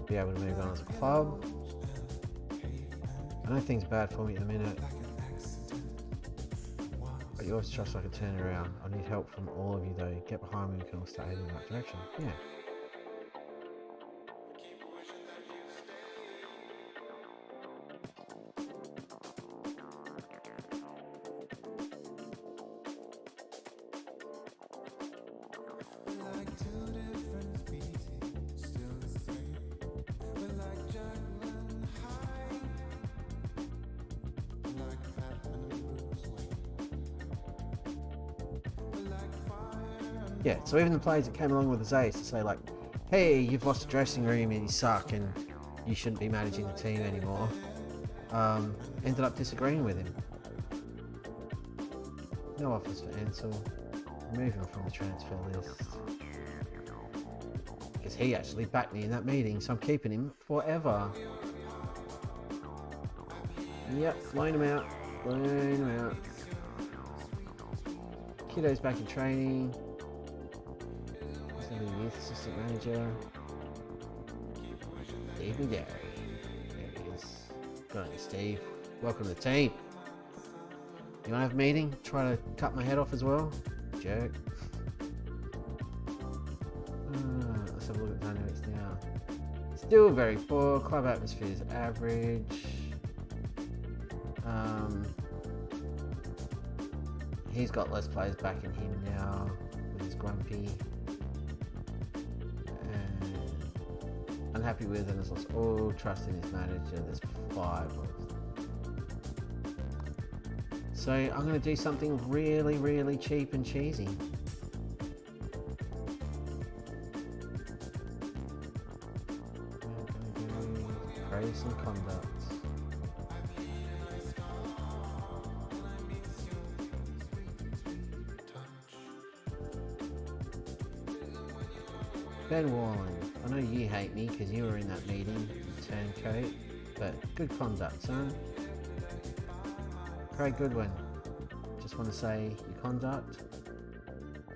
be able to move on as a club. I know things are bad for me at the minute, but you always trust I can turn it around. I need help from all of you though. Get behind me, we can all start heading in that direction. Yeah. Yeah, so even the players that came along with the A's to say like, hey, you've lost the dressing room and you suck and you shouldn't be managing the team anymore, ended up disagreeing with him. No offers for Ansell. Removing him from the transfer list. Because he actually backed me in that meeting, so I'm keeping him forever. Yep, loan him out. Loan him out. Kiddo's back in training. He's going to be the youth assistant manager. Steve and Gary. There he is. Good on you, Steve. Welcome to the team. You want to have a meeting? Try to cut my head off as well? Jerk. Let's have a look at the dynamics now. Still very poor. Club atmosphere is average. He's got less players backing him now with his grumpy. And unhappy with and has lost all trust in his manager. There's 5 of them. So I'm going to do something really, really cheap and cheesy. I'm going to do praise and conduct. Ben Wallen, I know you hate me because you were in that meeting, turncoat, but good conduct, son. Craig Goodwin, just want to say your conduct,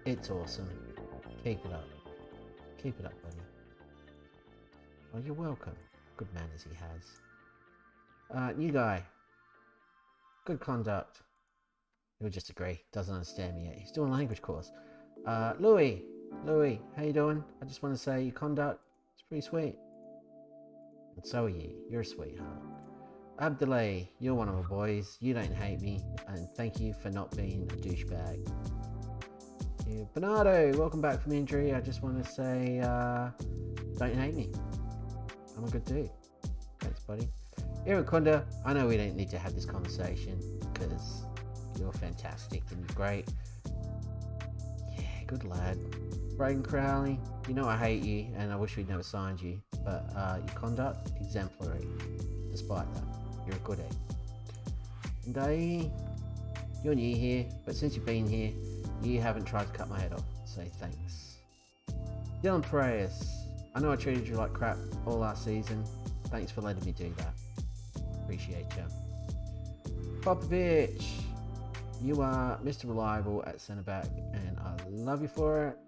it's awesome. Keep it up. Keep it up, buddy. Oh, you're welcome. Good manners he has. New guy. Good conduct. He'll just agree. Doesn't understand me yet. He's doing a language course. Louis, how you doing? I just want to say your conduct is pretty sweet. And so are you. You're a sweetheart. Adelaide, you're one of my boys. You don't hate me. And thank you for not being a douchebag. Yeah. Bernardo, welcome back from injury. I just want to say, don't hate me. I'm a good dude. Thanks, buddy. Aaron Kunda, I know we don't need to have this conversation because you're fantastic and you're great. Yeah, good lad. Braden Crowley, you know I hate you and I wish we'd never signed you, but your conduct, exemplary. Despite that, you're a good egg. And you're new here, but since you've been here, you haven't tried to cut my head off, so thanks. Dylan Perez, I know I treated you like crap all last season. Thanks for letting me do that. Appreciate you. Popovich, you are Mr. Reliable at centre back, and I love you for it.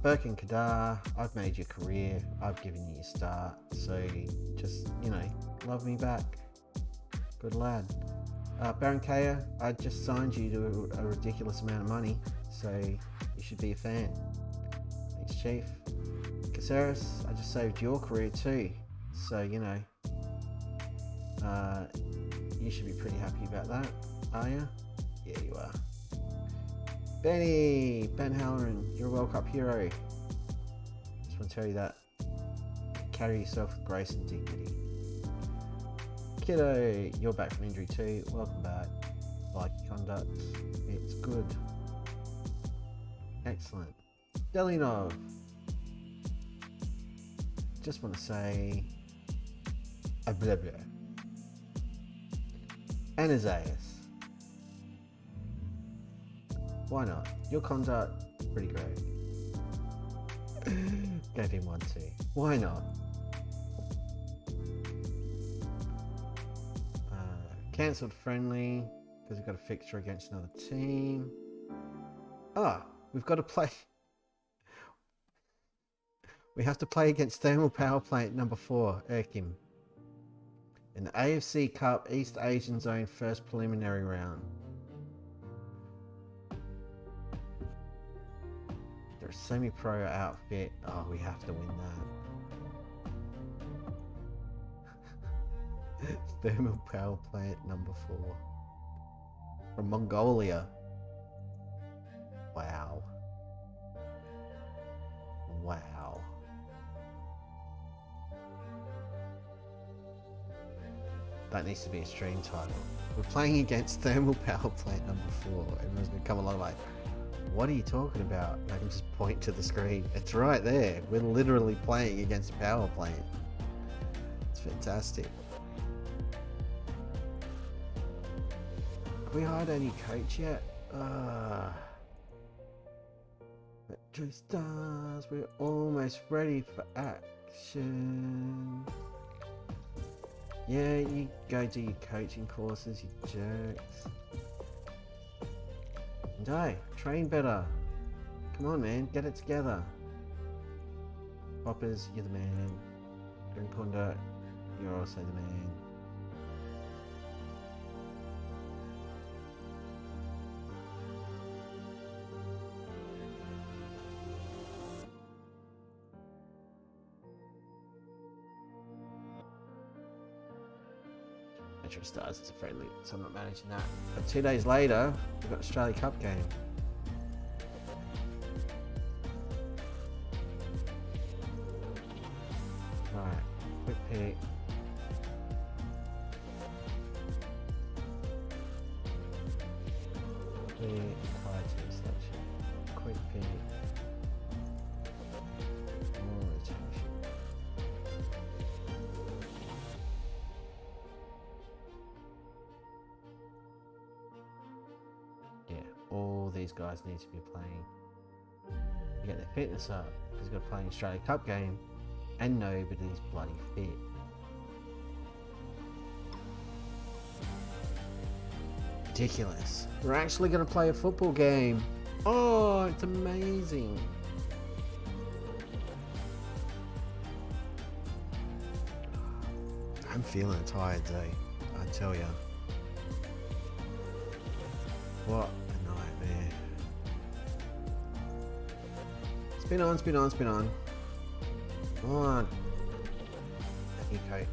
Burke and Kadar, I've made your career. I've given you your start, so just, love me back. Good lad. Baron Kaya, I just signed you to a ridiculous amount of money, so you should be a fan. Thanks, Chief. Caceres, I just saved your career too, so you should be pretty happy about that, are you? Yeah, you are. Ben Halloran, you're a World Cup hero. Just want to tell you that. Carry yourself with grace and dignity. Kiddo, you're back from injury too. Welcome back. Like your conduct. It's good. Excellent. Delinov. Just want to say a blah blah. Anazaeus. Why not? Your conduct, pretty great. Gave him 1-2. Why not? Cancelled friendly because we've got a fixture against another team. We've got to play. We have to play against Thermal Power Plant number 4, Erkim, in the AFC Cup East Asian Zone first preliminary round. Their semi-pro outfit. We have to win that. Thermal Power Plant number 4 from Mongolia. Wow. That needs to be a stream title. We're playing against Thermal Power Plant number 4. Everyone's gonna come along like, what are you talking about? I can just point to the screen. It's right there. We're literally playing against a power plant. It's fantastic. Have we hired any coach yet? Metro Stars, we're almost ready for action. Yeah, you go do your coaching courses, you jerks. And train better. Come on, man, get it together. Poppers, you're the man. Grinkunda, you're also the man. Metro Stars is a friendly, so I'm not managing that. But 2 days later, we've got Australia Cup game. Right, quick pick. Prior to selection. Quick pick. More rotation. Yeah, all these guys need to be playing. To get their fitness up, because you've got to play an Australia Cup game, and nobody's bloody fit. Ridiculous. We're actually going to play a football game. Oh, it's amazing. I'm feeling tired today, I tell ya. What a nightmare. Spin on, spin on, spin on. Come on. Thank you, coach.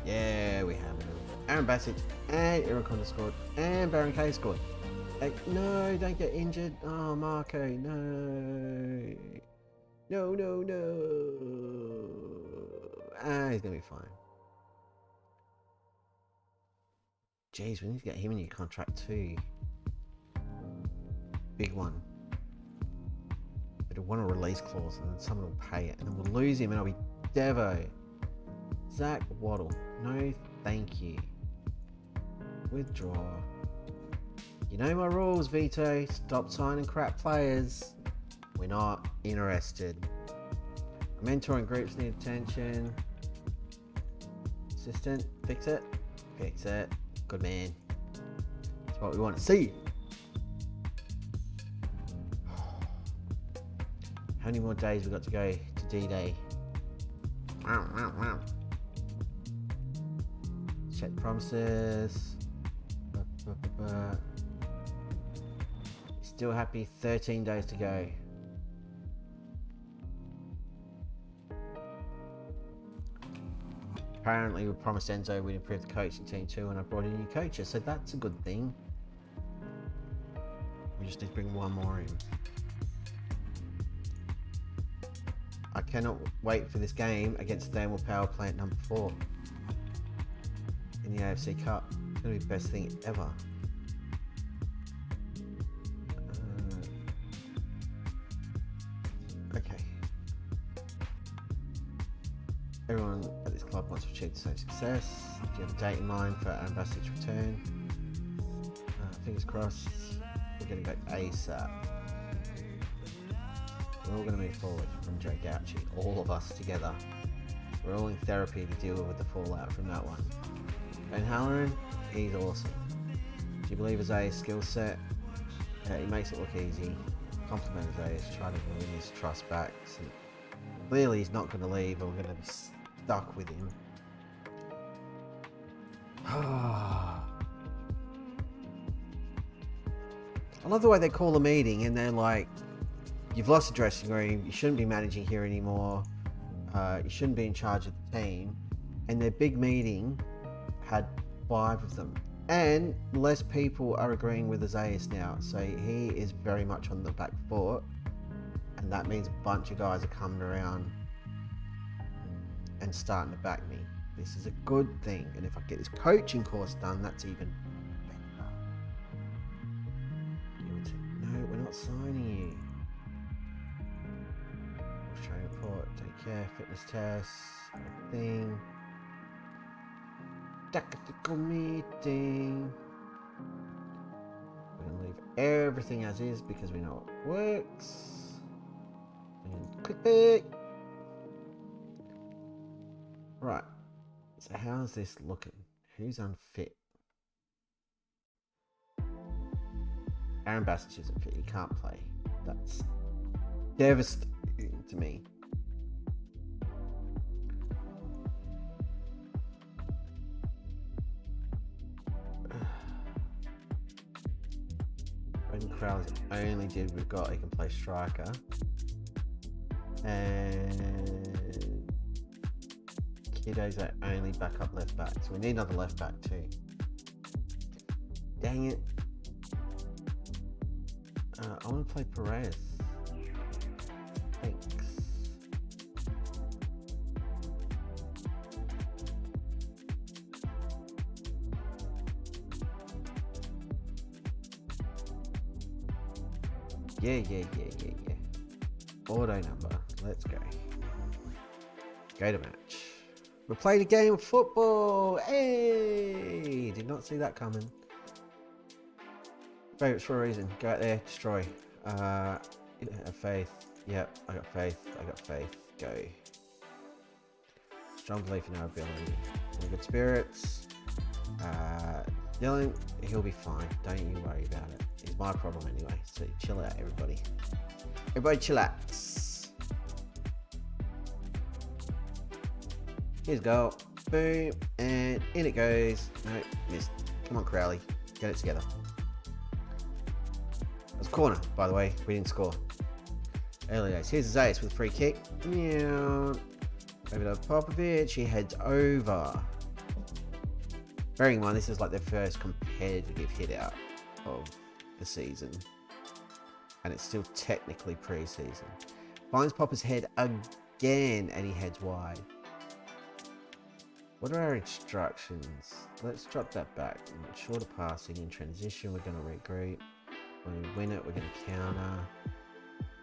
Yeah, we have it. Aaron Bassett and Iraconda scored. And Baron K scored. No, don't get injured. Oh, Marco, no. No, no, no. He's going to be fine. Jeez, we need to get him a new contract too. Big one. But a release clause and then someone will pay it. And then we'll lose him and I'll be Devo. Zach Waddle. No, thank you. Withdraw. You know my rules, Vito. Stop signing crap players. We're not interested. Mentoring groups need attention. Assistant, fix it. Fix it. Good man. That's what we want to see. How many more days we got to go to D-Day? Check the promises. Still happy, 13 days to go. Apparently we promised Enzo we'd improve the coaching team too, and I brought in new coaches, so that's a good thing. We just need to bring one more in. I cannot wait for this game against Thermal Power Plant number 4 in the AFC Cup. It's going to be the best thing ever. Okay. Everyone at this club wants to achieve the same success. Do you have a date in mind for Aaron Bassett's return? Fingers crossed. We're going to go ASAP. We're all going to move forward from Joe Gauchi, all of us together. We're all in therapy to deal with the fallout from that one. Ben Halloran, he's awesome. Do you believe Isaiah's skill set? He makes it look easy. Compliment Isaiah, try to win his trust back. So clearly he's not going to leave, and we're going to be stuck with him. I love the way they call a meeting and they're like, you've lost the dressing room, you shouldn't be managing here anymore, you shouldn't be in charge of the team. And their big meeting had 5 of them. And less people are agreeing with Isaiah now, so he is very much on the back foot. And that means a bunch of guys are coming around and starting to back me. This is a good thing, and if I get this coaching course done, that's even better. You would say, no, we're not signing you. Training report, take care, fitness tests, thing. Tactical meeting. We're going to leave everything as is because we know it works. And quick pick. Right. So how's this looking? Who's unfit? Aaron Bassett isn't fit. He can't play. That's devastating. to me. When Crowley's only dude we've got, he can play striker. And Kiddo's our only backup left back, so we need another left back too. Dang it. I want to play Perez. Thanks. Yeah. Auto number. Let's go. Go to match. We played a game of football. Hey! Did not see that coming. Favourites for a reason. Go out there, destroy. Have faith. Yep, I got faith. Go. Strong belief in our ability. Good spirits. Dylan, he'll be fine. Don't you worry about it. It's my problem anyway. So chill out, everybody. Everybody chillax. Here's a goal. Boom. And in it goes. No, missed. Come on, Crowley. Get it together. It was a corner, by the way. We didn't score. Early days. Here's Zayas with a free kick. Over to Popovic. He heads over. Bearing in mind, this is like their first competitive hit out of the season. And it's still technically pre-season. Finds Popper's head again, and he heads wide. What are our instructions? Let's drop that back. Shorter passing in transition. We're going to regroup. When we win it, we're going to counter.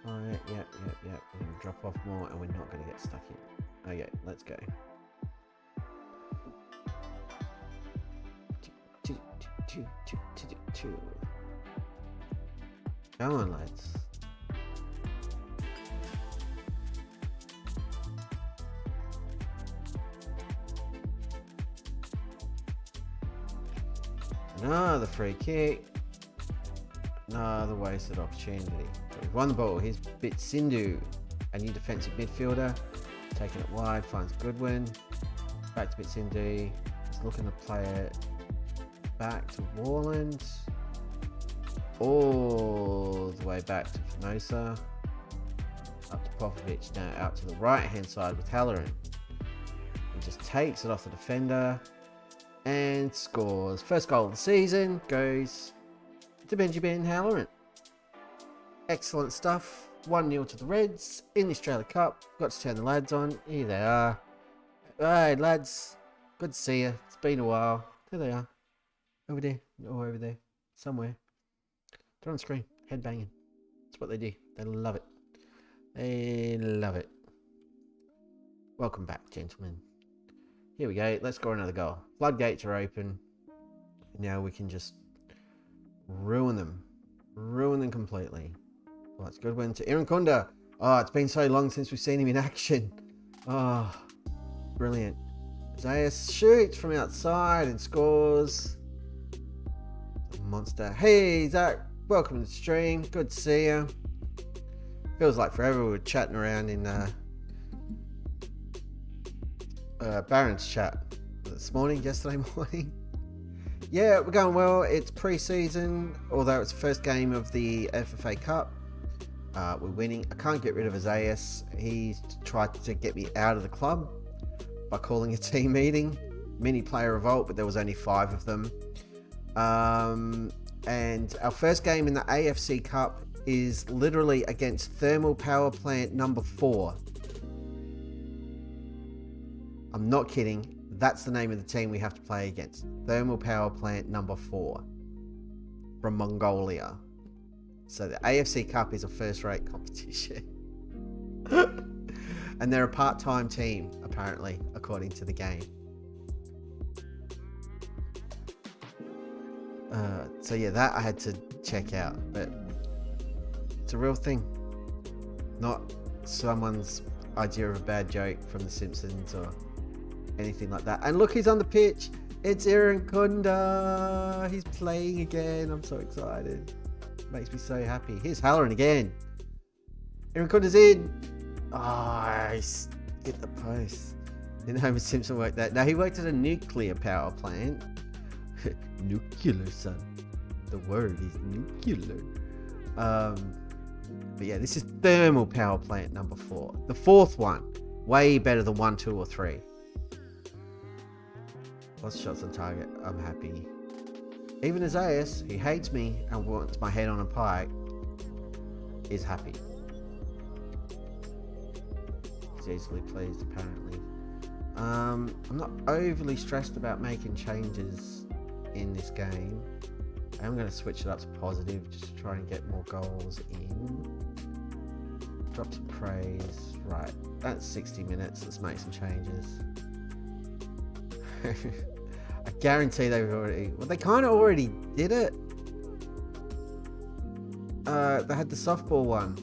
Alright, yep. We're going to drop off more, and we're not going to get stuck in. Okay, let's go. Come on, lads. Another free kick. Another wasted opportunity. We've won the ball. Here's Bitsindu, a new defensive midfielder. Taking it wide, finds Goodwin. Back to Bitsindu. He's looking to play it back to Warland. All the way back to Formosa. Up to Popovic. Now out to the right hand side with Halloran. He just takes it off the defender and scores. First goal of the season goes to Benjamin Halloran. Excellent stuff. 1-0 to the Reds in the Australia Cup. Got to turn the lads on. Here they are. Hey lads, good to see you. It's been a while. There they are. Over there. Or over there. Somewhere. They're on screen. Head banging. That's what they do. They love it. They love it. Welcome back, gentlemen. Here we go. Let's score another goal. Floodgates are open. Now we can just ruin them. Ruin them completely. Well, that's a good win to Irankunda. Oh, it's been so long since we've seen him in action. Oh, brilliant. Zayas shoots from outside and scores. Monster. Hey, Zach. Welcome to the stream. Good to see you. Feels like forever we were chatting around in Baron's chat yesterday morning. Yeah, we're going well. It's pre-season, although it's the first game of the FFA Cup. We're winning. I can't get rid of Azaias. He's tried to get me out of the club by calling a team meeting. Mini player revolt, but there was only 5 of them. And our first game in the AFC Cup is literally against Thermal Power Plant number 4. I'm not kidding. That's the name of the team we have to play against. Thermal Power Plant number 4 from Mongolia. So the AFC Cup is a first-rate competition. And they're a part-time team, apparently, according to the game. So yeah, that I had to check out, but it's a real thing. Not someone's idea of a bad joke from The Simpsons or anything like that. And look, he's on the pitch. It's Irankunda. He's playing again. I'm so excited. Makes me so happy. Here's Halloran again. Irankunda's in. I hit the post. Didn't Homer Simpson work that? No, he worked at a nuclear power plant. Nuclear, son. The word is nuclear. But yeah, this is thermal power plant number 4. The 4th one, way better than 1, 2, or 3. Lots of shots on target. I'm happy. Even as AUS, who hates me and wants my head on a pike, is happy. He's easily pleased, apparently. I'm not overly stressed about making changes in this game. I'm going to switch it up to positive just to try and get more goals in. Drop some praise. Right, that's 60 minutes. Let's make some changes. I guarantee they've already... Well, they kind of already did it. They had the softball one.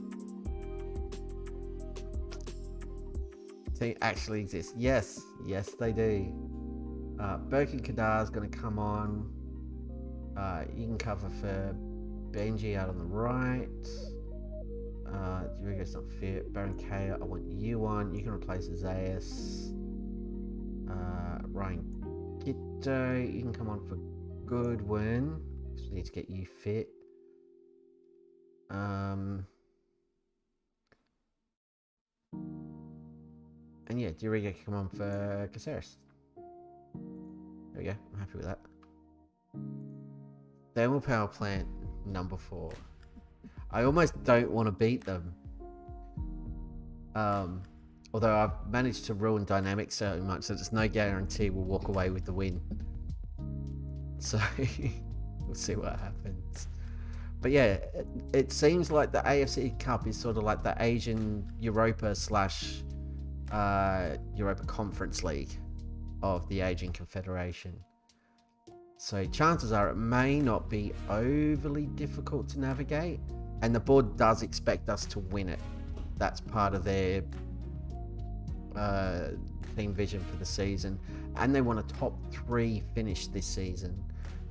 Team actually exists. Yes, they do. Burke and Kadar's going to come on. You can cover for Benji out on the right. Durigo's not fit. Baron K, I want you on. You can replace Azaius. Ryan Gitto, you can come on for Goodwin. Because we need to get you fit. And yeah, Durigo can come on for Caceres. There we go. I'm happy with that. Thermal power plant number 4. I almost don't want to beat them. Although I've managed to ruin dynamics so much that there's no guarantee we'll walk away with the win. So we'll see what happens. But yeah, it seems like the AFC Cup is sort of like the Asian Europa / Europa Conference League of the Asian Confederation. So chances are it may not be overly difficult to navigate, and the board does expect us to win it. That's part of their team vision for the season, and they want a top 3 finish this season.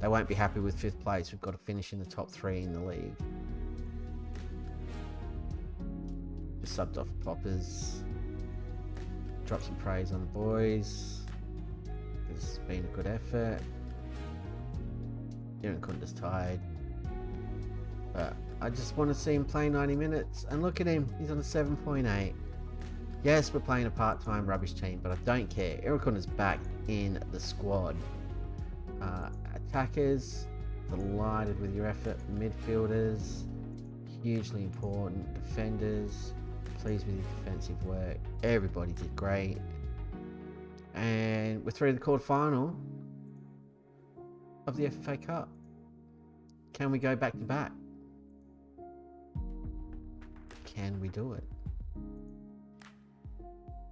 They won't be happy with 5th place. We've got to finish in the top 3 in the league. Just subbed off Poppers. Drop some praise on the boys. It's been a good effort. Aaron Kunda's tired. But I just want to see him play 90 minutes. And look at him. He's on a 7.8. Yes, we're playing a part-time rubbish team, but I don't care. Irakunda's back in the squad. Attackers, delighted with your effort. Midfielders, hugely important. Defenders, pleased with your defensive work. Everybody did great. And we're through the quarter-final of the FFA Cup. Can we go back to back? Can we do it?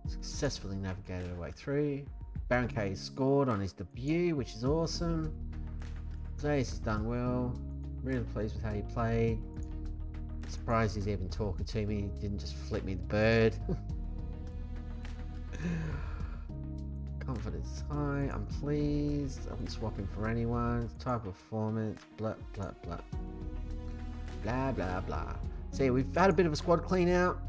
Successfully navigated our way through. Baron K scored on his debut, which is awesome. Zayas has done well. Really pleased with how he played. Surprised he's even talking to me. He didn't just flip me the bird. Confidence high. I'm pleased. I wouldn't swap him for anyone. Type of performance. Blah, blah, blah. Blah, blah, blah. So yeah, we've had a bit of a squad clean out.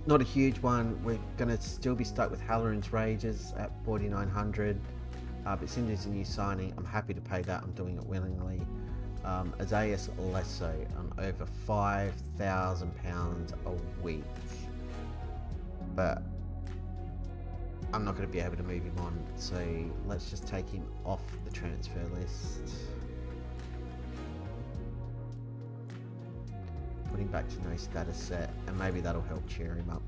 Not a huge one. We're going to still be stuck with Halloran's Rages at 4,900. But since it's a new signing, I'm happy to pay that. I'm doing it willingly. Azaius less so. I'm over £5,000 a week. But I'm not going to be able to move him on. So let's just take him off the transfer list. Put him back to no status set, and maybe that'll help cheer him up.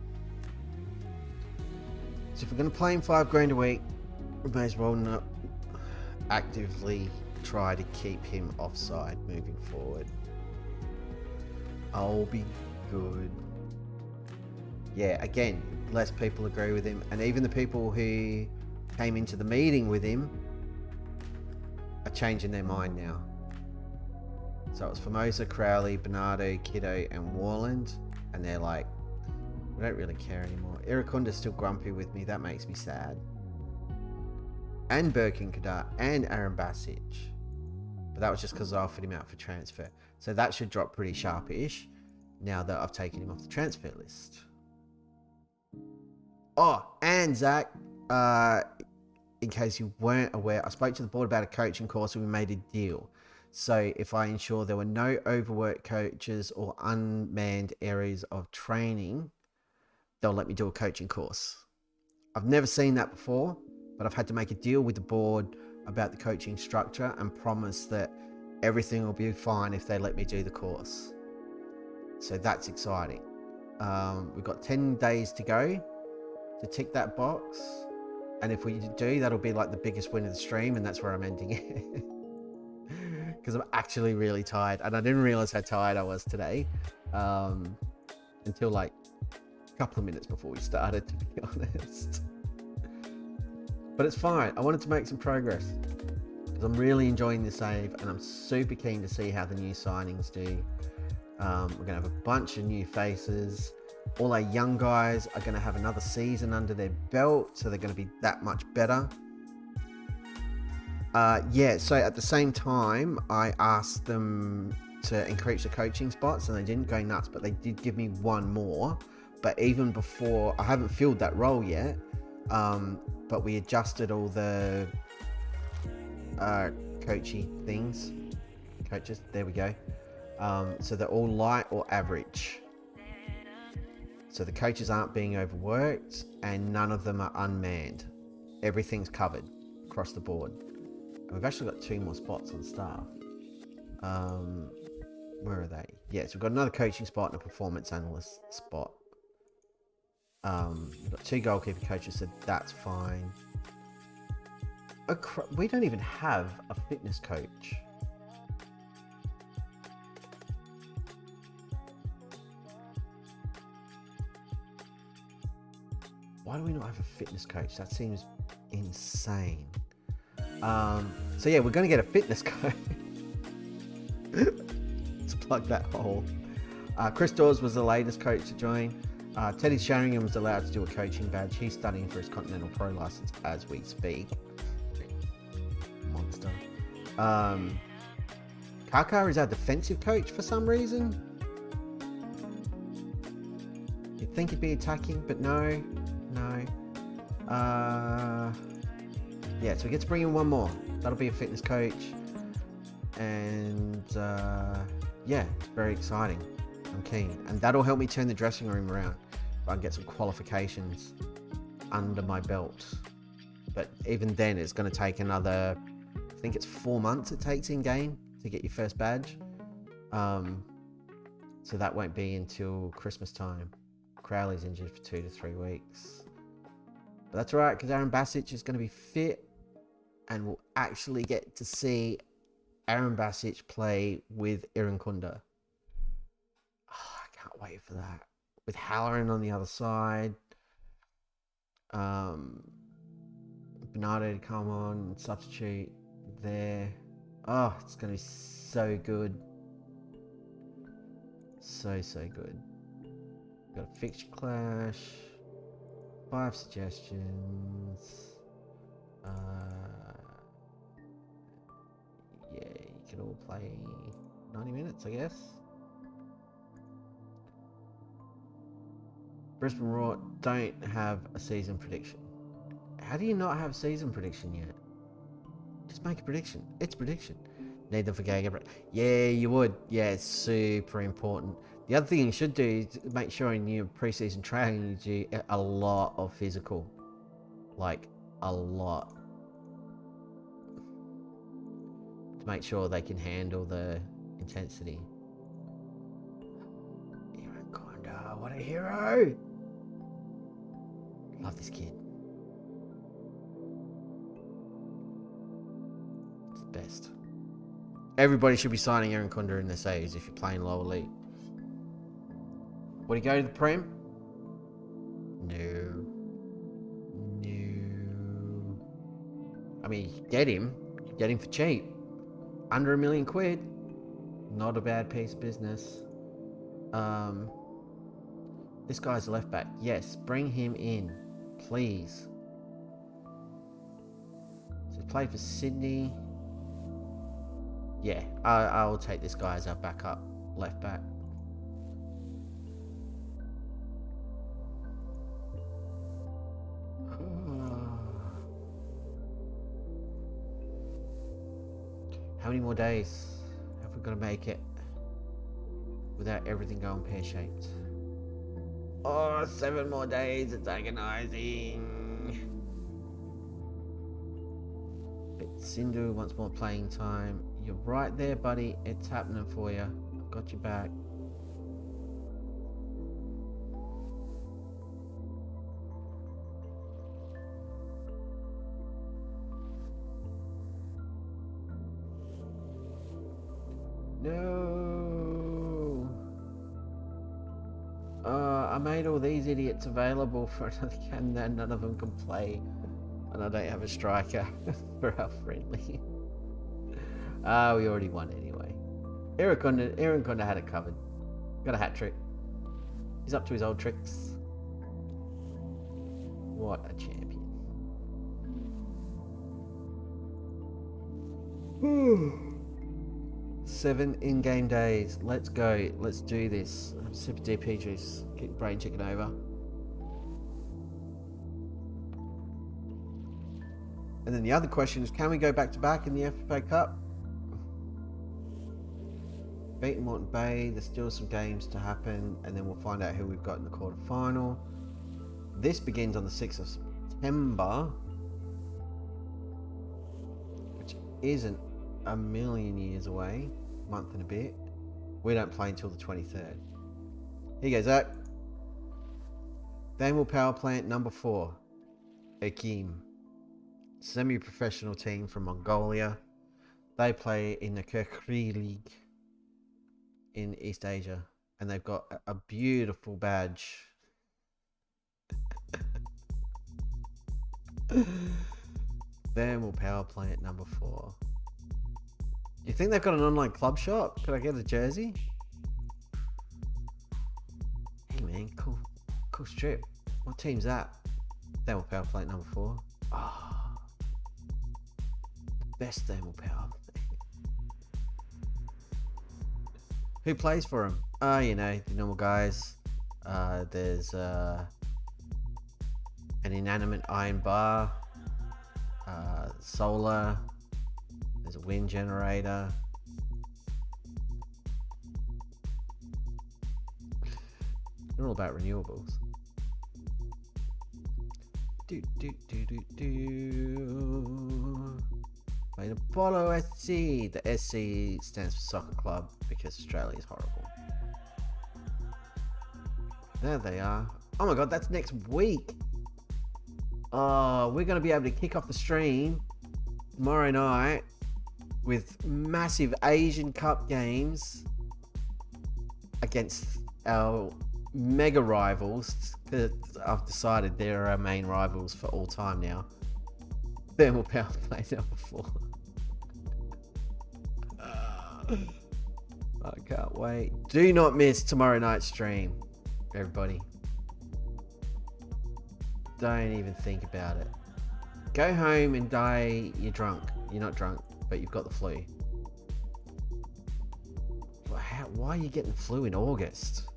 So if we're going to play him $5,000 a week, we may as well not actively try to keep him offside moving forward. I'll be good. Yeah, again, less people agree with him, and even the people who came into the meeting with him are changing their mind now. So it's Formosa, Crowley, Bernardo, Kiddo, and Warland, and they're like, we don't really care anymore. Irakunda's still grumpy with me. That makes me sad. And Birkin Kadar and Aaron Basic. But that was just because I offered him out for transfer. So that should drop pretty sharpish now that I've taken him off the transfer list. Oh, and Zach, in case you weren't aware, I spoke to the board about a coaching course and we made a deal. So if I ensure there were no overworked coaches or unmanned areas of training, they'll let me do a coaching course. I've never seen that before, but I've had to make a deal with the board about the coaching structure and promise that everything will be fine if they let me do the course. So that's exciting. We've got 10 days to go to tick that box. And if we do, that'll be like the biggest win of the stream, and that's where I'm ending it. Because I'm actually really tired, and I didn't realize how tired I was today until like a couple of minutes before we started, to be honest. But it's fine. I wanted to make some progress because I'm really enjoying the save, and I'm super keen to see how the new signings do. We're going to have a bunch of new faces. All our young guys are going to have another season under their belt, so they're going to be that much better. So at the same time, I asked them to increase the coaching spots, and they didn't go nuts, but they did give me one more. But even before, I haven't filled that role yet, but we adjusted all the coachy things. Coaches, there we go. So they're all light or average. So the coaches aren't being overworked, and none of them are unmanned. Everything's covered across the board. And we've actually got 2 more spots on staff. Where are they? Yeah, so we've got another coaching spot and a performance analyst spot. We've got 2 goalkeeper coaches, so that's fine. We don't even have a fitness coach. Why do we not have a fitness coach? That seems insane. So yeah, we're going to get a fitness coach. Let's plug that hole. Chris Dawes was the latest coach to join. Teddy Sheringham was allowed to do a coaching badge. He's studying for his Continental Pro license as we speak. Monster. Kaka is our defensive coach for some reason. You'd think he'd be attacking, but no. Yeah, so we get to bring in one more. That'll be a fitness coach. And yeah, it's very exciting. I'm keen. And that'll help me turn the dressing room around. If I can get some qualifications under my belt. But even then, it's going to take another, I think it's 4 months it takes in game to get your first badge. So that won't be until Christmas time. Crowley's injured for 2 to 3 weeks. But that's alright, because Aaron Basic is going to be fit, and we'll actually get to see Aaron Basic play with Irankunda. Oh, I can't wait for that. With Halloran on the other side. Bernardo to come on and substitute there. Oh, it's going to be so good. So good. Got a fixture clash. 5 suggestions. Yeah, you can all play 90 minutes, I guess. Brisbane Roar don't have a season prediction. How do you not have a season prediction yet? Just make a prediction. It's prediction. Need them for Gaga. Yeah, you would. Yeah, it's super important. The other thing you should do is make sure in your pre-season training you do a lot of physical. Like, a lot. To make sure they can handle the intensity. Irankunda, what a hero! Love this kid. It's the best. Everybody should be signing Irankunda in their saves if you're playing lower league. Would he go to the Prem? No. I mean, you get him for cheap. Under £1 million. Not a bad piece of business. This guy's a left back. Yes, bring him in, please. So he played for Sydney. Yeah, I will take this guy as our backup left back. many more days have we got to make it without everything going pear-shaped? Oh, 7 more days. It's agonizing. Sindhu wants more playing time. You're right there, buddy. It's happening for you. I've got your back. No. I made all these idiots available for another game that none of them can play. And I don't have a striker for our friendly. We already won anyway. Aaron Conda had it covered. Got a hat trick. He's up to his old tricks. What a champion. 7 in-game days. Let's go. Let's do this. Sip of DP juice. Keep brain chicken over. And then the other question is, can we go back to back in the FA Cup? Beating Moreton Bay, there's still some games to happen, and then we'll find out who we've got in the quarter-final. This begins on the 6th of September, which isn't a million years away, month and a bit. We don't play until the 23rd. Here you go, Zach. Thamel Power Plant number 4, Akim. Semi-professional team from Mongolia. They play in the Kirkri League in East Asia, and they've got a beautiful badge. Thermal Power Plant number 4. You think they've got an online club shop? Could I get a jersey? Hey man, cool strip. What team's that? Thermal Power Plant number 4. Oh. Best thermal power. Who plays for him? You know, the normal guys. There's an inanimate iron bar, solar, there's a wind generator. They're all about renewables. Playing Apollo SC. The SC stands for Soccer Club because Australia is horrible. There they are. Oh my god, that's next week. Oh, we're going to be able to kick off the stream tomorrow night with massive Asian Cup games against our mega rivals. I've decided they're our main rivals for all time now. Thermal Power Plant number 4. I can't wait. Do not miss tomorrow night's stream, everybody. Don't even think about it. Go home and die. You're drunk. You're not drunk, but you've got the flu. Why are you getting the flu in August?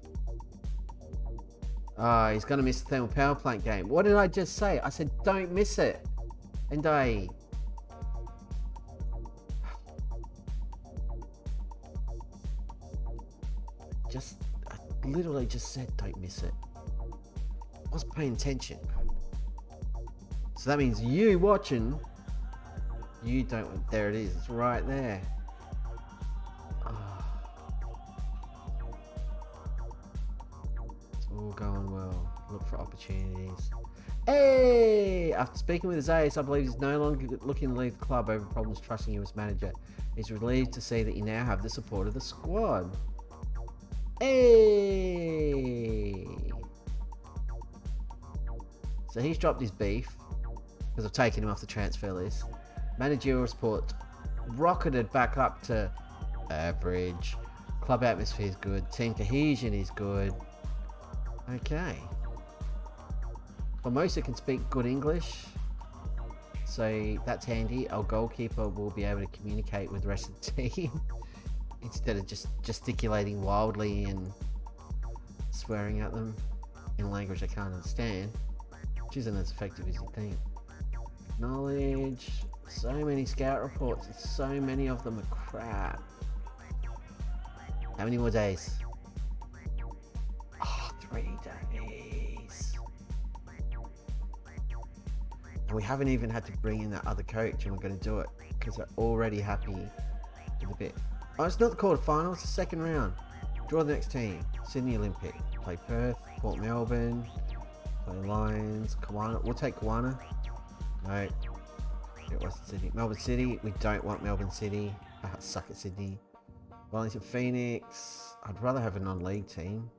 He's going to miss the Thermal Power Plant game. What did I just say? I said don't miss it. And I literally just said don't miss it. I was paying attention. So that means you watching, you don't. There it is. It's right there. It's all going well. Look for opportunities. Hey! After speaking with Zayas, I believe he's no longer looking to leave the club over problems trusting you as manager. He's relieved to see that you now have the support of the squad. Hey! So he's dropped his beef because I've taken him off the transfer list. Managerial support rocketed back up to average. Club atmosphere is good. Team cohesion is good. Okay. Formosa can speak good English, so that's handy. Our goalkeeper will be able to communicate with the rest of the team instead of just gesticulating wildly and swearing at them in a language they can't understand, which isn't as effective as you think. Knowledge. So many scout reports, and so many of them are crap. How many more days? Oh, 3 days. And we haven't even had to bring in that other coach, and we're going to do it because they're already happy with the bit. Oh, it's not the quarterfinal, it's the second round. Draw the next team. Sydney Olympic. Play Perth, Port Melbourne, play Lions, Kawana. We'll take Kawana. No. Get Western Sydney. Melbourne City. We don't want Melbourne City. Suck at Sydney. Wellington Phoenix. I'd rather have a non-league team.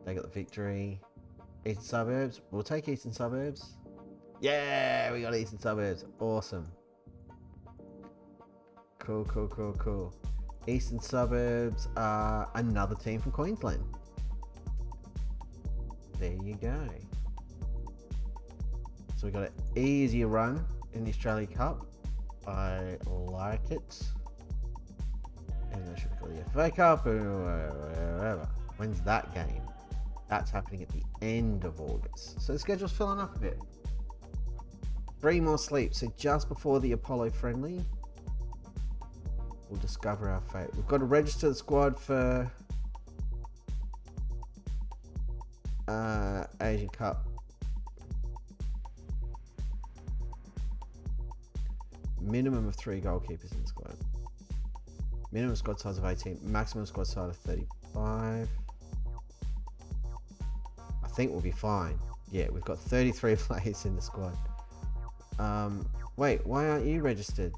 They got the victory. Eastern Suburbs. We'll take Eastern Suburbs. Yeah, we got Eastern Suburbs. Awesome. Cool, cool, cool, cool. Eastern Suburbs are another team from Queensland. There you go. So we got an easier run in the Australia Cup. I like it. And I should call the FA Cup or whatever. When's that game? That's happening at the end of August. So the schedule's filling up a bit. 3 more sleeps. So just before the Apollo friendly, we'll discover our fate. We've got to register the squad for Asian Cup. Minimum of 3 goalkeepers in the squad. Minimum squad size of 18. Maximum squad size of 35. I think we'll be fine. Yeah, we've got 33 players in the squad. Wait, why aren't you registered?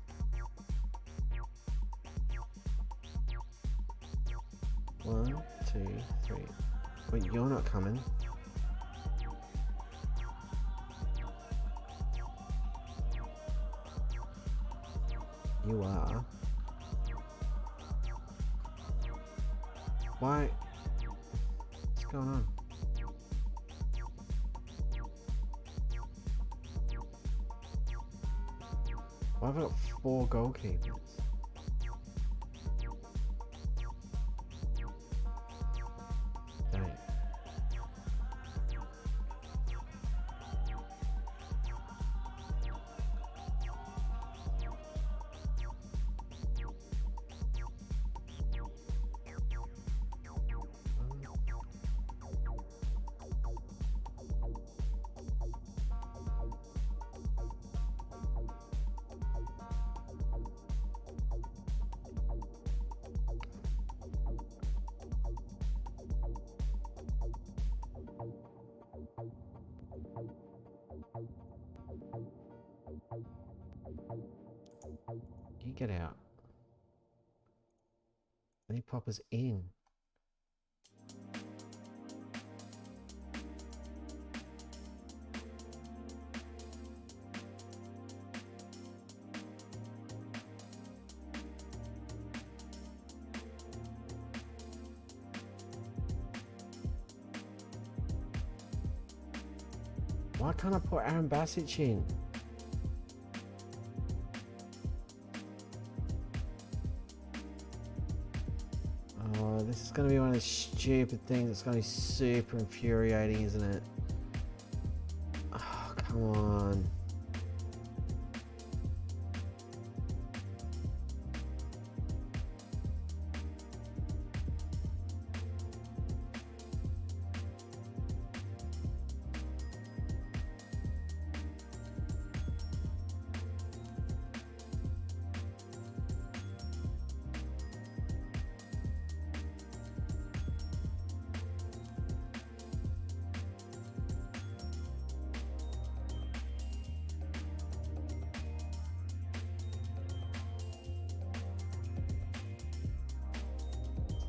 One, two, three. Wait, you're not coming. You are. Why? What's going on? Why have I got 4 goalkeepers? Dang. You get out. And he pop us in. Why can't I put Aaron Bassett in? Oh, this is going to be one of those stupid things that's going to be super infuriating, isn't it? Oh, come on.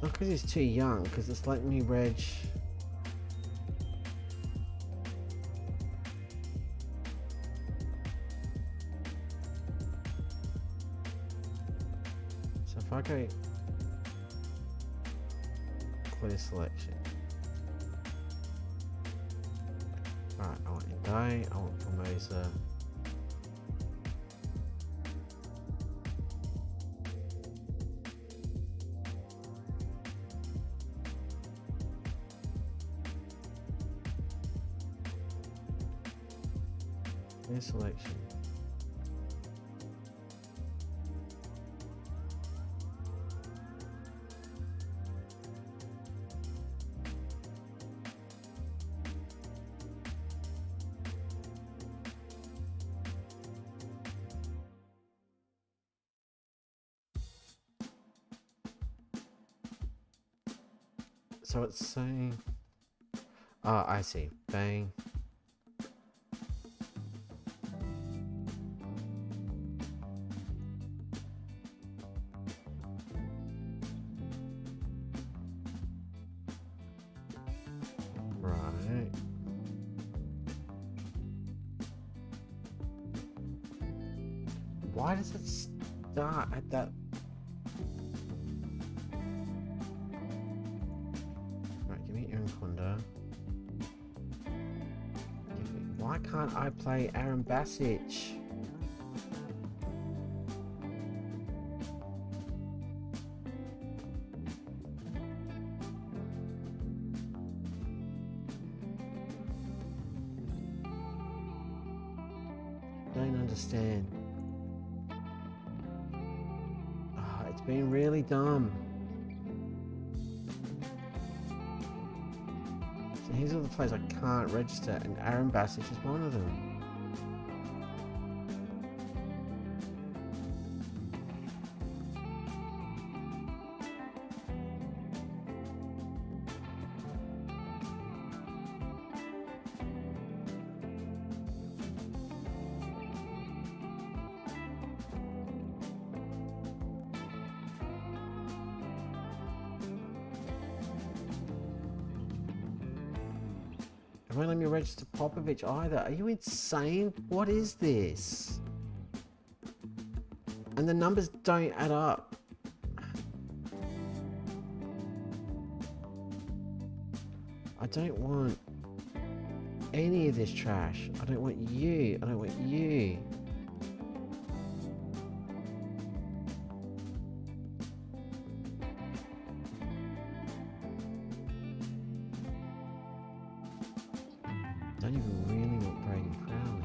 Not because he's too young, because it's like me reg. So if I go clear selection. Right, I want Indai, I want Formosa. Clear selection. So it's saying... Oh, I see. Bang. Right. Why does it start at that? Right, give me Aaron Konda. Why can't I play Aaron Basic? Don't understand. Oh, it's been really dumb. So here's all the players I can't register, and Aaron Basic is one of them. It won't let me register Popovich either. Are you insane? What is this? And the numbers don't add up. I don't want any of this trash. I don't want you. I don't want you. I don't even really want Braden Crowley.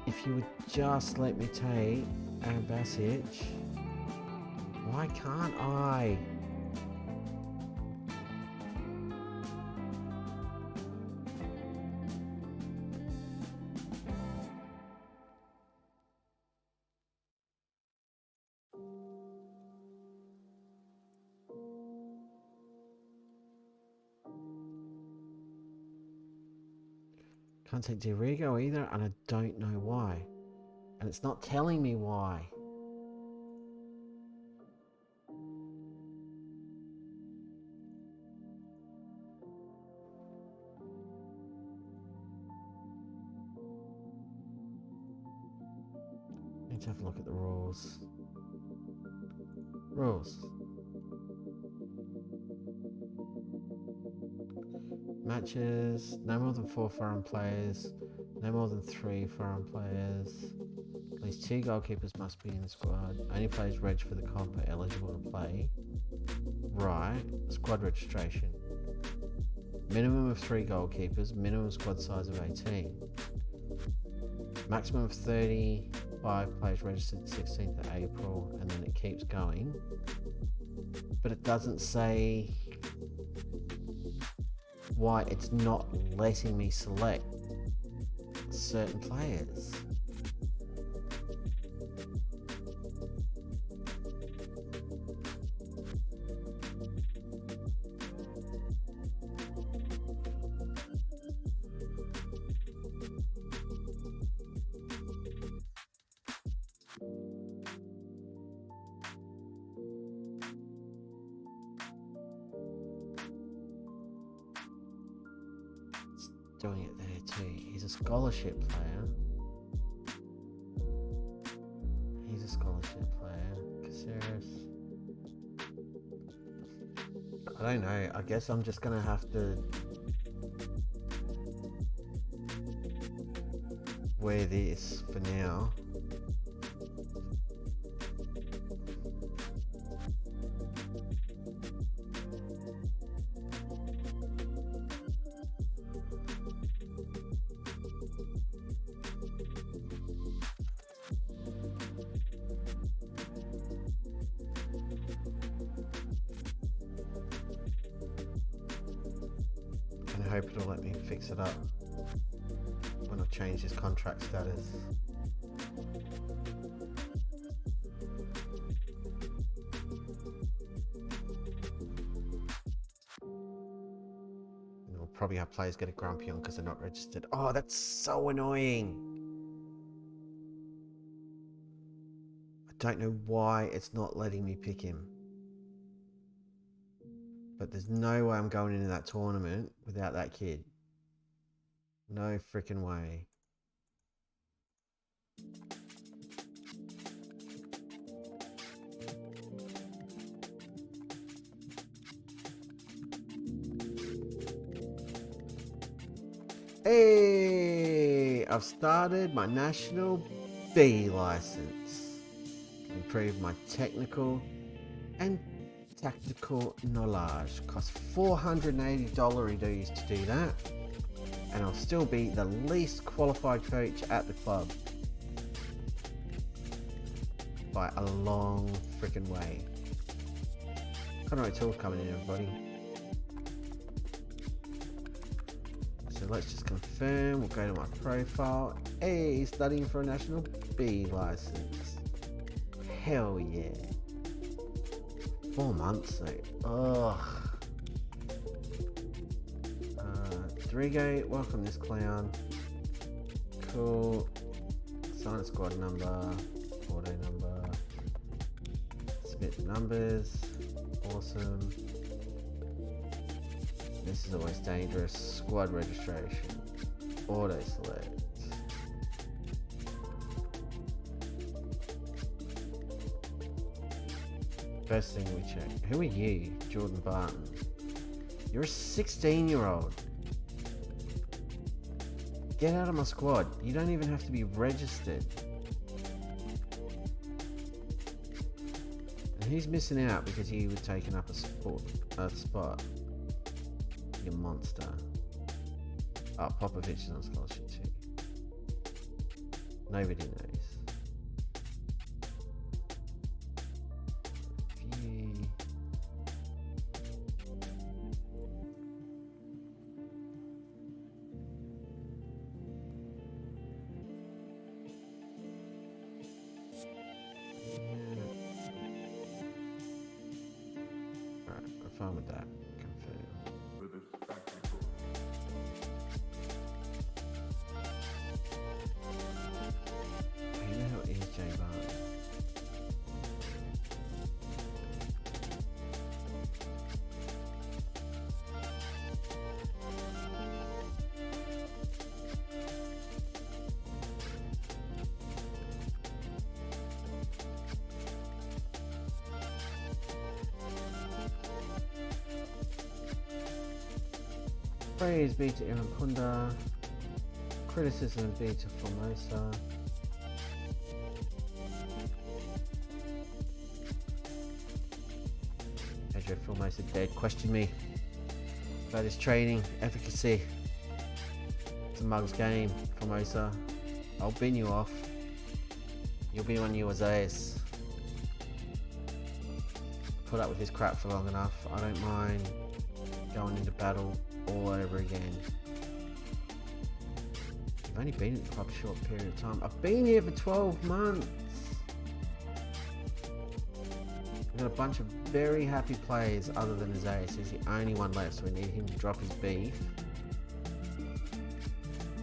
If you would just let me take Aaron Basic, why can't I? Can't take Dirigo either, and I don't know why. And it's not telling me why. Need to have a look at the rules. Rules. Matches, no more than 4 foreign players, no more than 3 foreign players. At least 2 goalkeepers must be in the squad. Only players reg for the comp are eligible to play. Right, squad registration. Minimum of 3 goalkeepers, minimum squad size of 18. Maximum of 35 players registered 16th of April, and then it keeps going. But it doesn't say why it's not letting me select certain players. Doing it there too. He's a scholarship player. He's a scholarship player. Caceres. I don't know. I guess I'm just gonna have to wear this for now. I hope it'll let me fix it up when I change his contract status. probably have players get a grumpy on because they're not registered. Oh, that's so annoying. I don't know why it's not letting me pick him. But there's no way I'm going into that tournament without that kid. No freaking way. Hey, I've started my National B license. Improve my technical and tactical knowledge. Costs $480 dues to do that. And I'll still be the least qualified coach at the club. By a long freaking way. Kind of tools coming in, everybody. So let's just confirm. We'll go to my profile. Hey, studying for a National B license. Hell yeah. 4 months though. Ugh. Drigo, welcome this clown. Cool. Sign squad number. Auto number. Submit the numbers. Awesome. This is always dangerous. Squad registration. Auto select. First thing we check. Who are you? Jordan Barton. You're a 16-year-old. Get out of my squad. You don't even have to be registered. And he's missing out because he was taking up a spot. You monster. Oh, Popovich is on scholarship too. Nobody knows. Fine with that. Confirm. Who the hell is Jay Barton? Praise be to Irukunda, criticism be to Formosa. Pedro Formosa dead. Question me about his training, efficacy. It's a mug's game, Formosa. I'll bin you off. You'll be on USAs. Put up with this crap for long enough. I don't mind going into battle all over again. I've only been in the club a short period of time. I've been here for 12 months. We've got a bunch of very happy players other than Isaiah. He's the only one left, so we need him to drop his beef.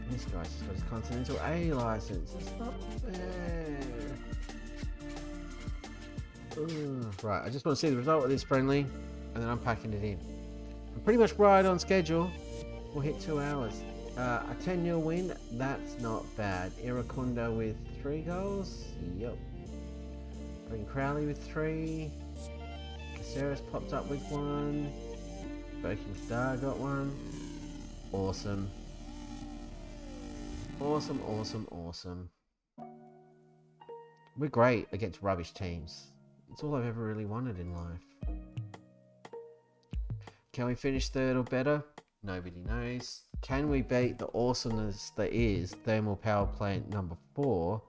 This guy's just got his Continental A license. It's not fair. Ugh. Right, I just want to see the result of this friendly, and then I'm packing it in. I'm pretty much right on schedule. We'll hit 2 hours. A 10-0 win, that's not bad. Irukunda with 3 goals. Yup. Bring Crowley with 3. Caceres popped up with 1. Boking Star got 1. Awesome. Awesome, awesome, awesome. We're great against rubbish teams. It's all I've ever really wanted in life. Can we finish 3rd or better? Nobody knows. Can we beat the awesomeness that is Thermal Power Plant number 4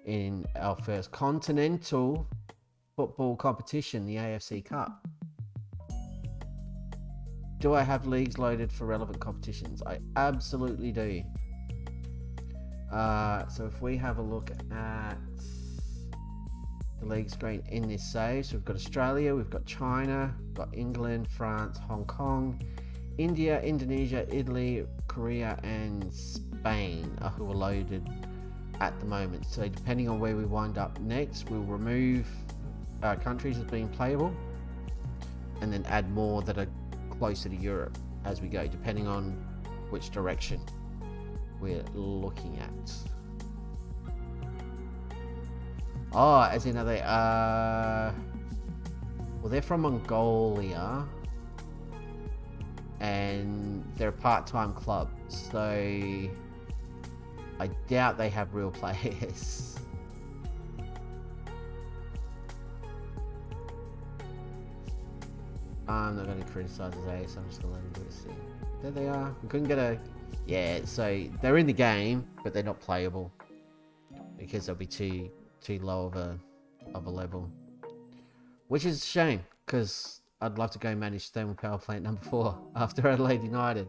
in our first continental football competition, the AFC Cup? Do I have leagues loaded for relevant competitions? I absolutely do. So if we have a look at the league screen in this save, so we've got Australia, we've got China, we've got England, France, Hong Kong, India, Indonesia, Italy, Korea, and Spain are who are loaded at the moment. So depending on where we wind up next, we'll remove countries as being playable and then add more that are closer to Europe as we go, depending on which direction we're looking at. Oh, as in, are they well, they're from Mongolia and they're a part-time club, so I doubt they have real players. I'm not going to criticize AUS, so I'm just going to let them do this thing. There they are. We couldn't get a... Yeah, so they're in the game, but they're not playable because they'll be too low of a level, which is a shame because I'd love to go manage thermal power plant number 4 after Adelaide United.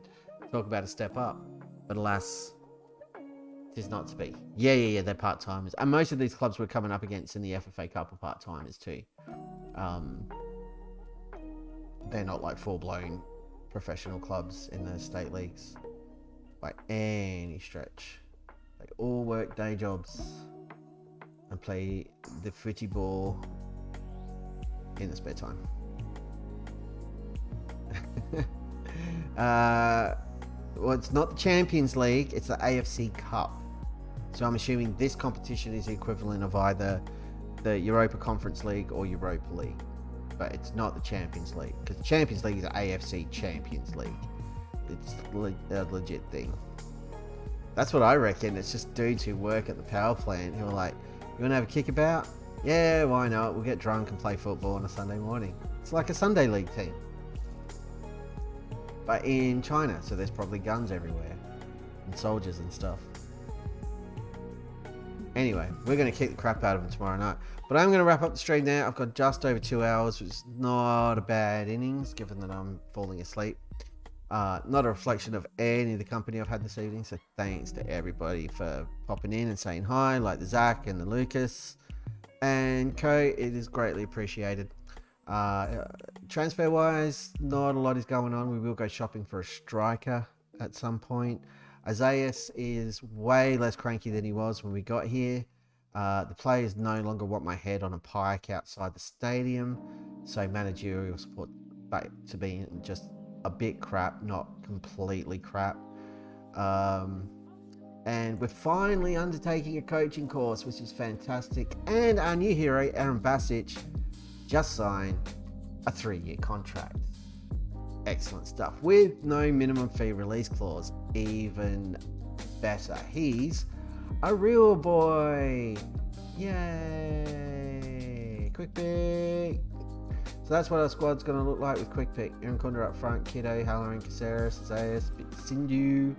Talk about a step up, but alas, it is not to be. Yeah, they're part-timers, and most of these clubs we're coming up against in the FFA Cup are part-timers too. They're not like full-blown professional clubs in the state leagues by any stretch. They all work day jobs and play the footy ball in the spare time. Well, it's not the Champions League, it's the AFC Cup. So I'm assuming this competition is the equivalent of either the Europa Conference League or Europa League. But it's not the Champions League, because the Champions League is the AFC Champions League. It's a legit thing. That's what I reckon. It's just dudes who work at the power plant who are like, you want to have a kickabout? Yeah, why not? We'll get drunk and play football on a Sunday morning. It's like a Sunday league team. But in China, so there's probably guns everywhere. And soldiers and stuff. Anyway, we're going to kick the crap out of them tomorrow night. But I'm going to wrap up the stream now. I've got just over 2 hours, which is not a bad innings, given that I'm falling asleep. Not a reflection of any of the company I've had this evening, so thanks to everybody for popping in and saying hi, like the Zach and the Lucas and co. It is greatly appreciated. Transfer wise, not a lot is going on. We will go shopping for a striker at some point. AUS is way less cranky than he was when we got here. The players no longer want my head on a pike outside the stadium, so managerial support back to being just a bit crap, not completely crap. And we're finally undertaking a coaching course, which is fantastic. And our new hero, Aaron Basic, just signed a 3-year contract. Excellent stuff. With no minimum fee release clause. Even better. He's a real boy. Yay. Quick pick. So that's what our squad's going to look like with quick pick. Aaron Kunda up front, Kiddo, Halloran, Caceres, Zayas, Sindu,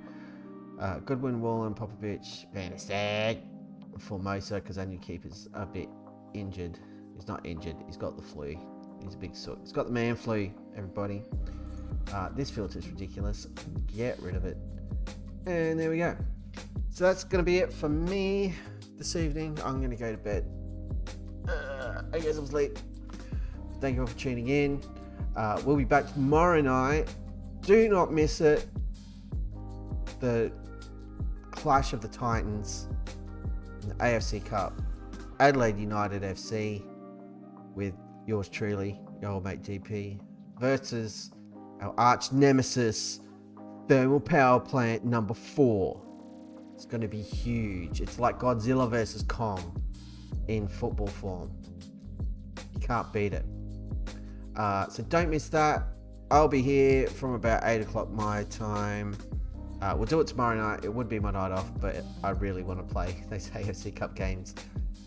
Goodwin, Wallen, Popovic, Van Estag, Formosa, because our new keeper's a bit injured. He's not injured, he's got the flu. He's a big soot. He's got the man flu, everybody. This filter is ridiculous. Get rid of it. And there we go. So that's going to be it for me this evening. I'm going to go to bed. I guess I'm asleep. Thank you all for tuning in. We'll be back tomorrow night. Do not miss it. The Clash of the Titans in the AFC Cup. Adelaide United FC with yours truly, your old mate DP, versus our arch nemesis, Thermal Power Plant number 4. It's going to be huge. It's like Godzilla versus Kong in football form. You can't beat it. So don't miss that. I'll be here from about 8 o'clock my time. We'll do it tomorrow night. It would be my night off, but I really want to play those AFC Cup games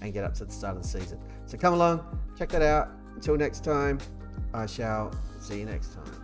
and get up to the start of the season. So come along, check that out. Until next time, I shall see you next time.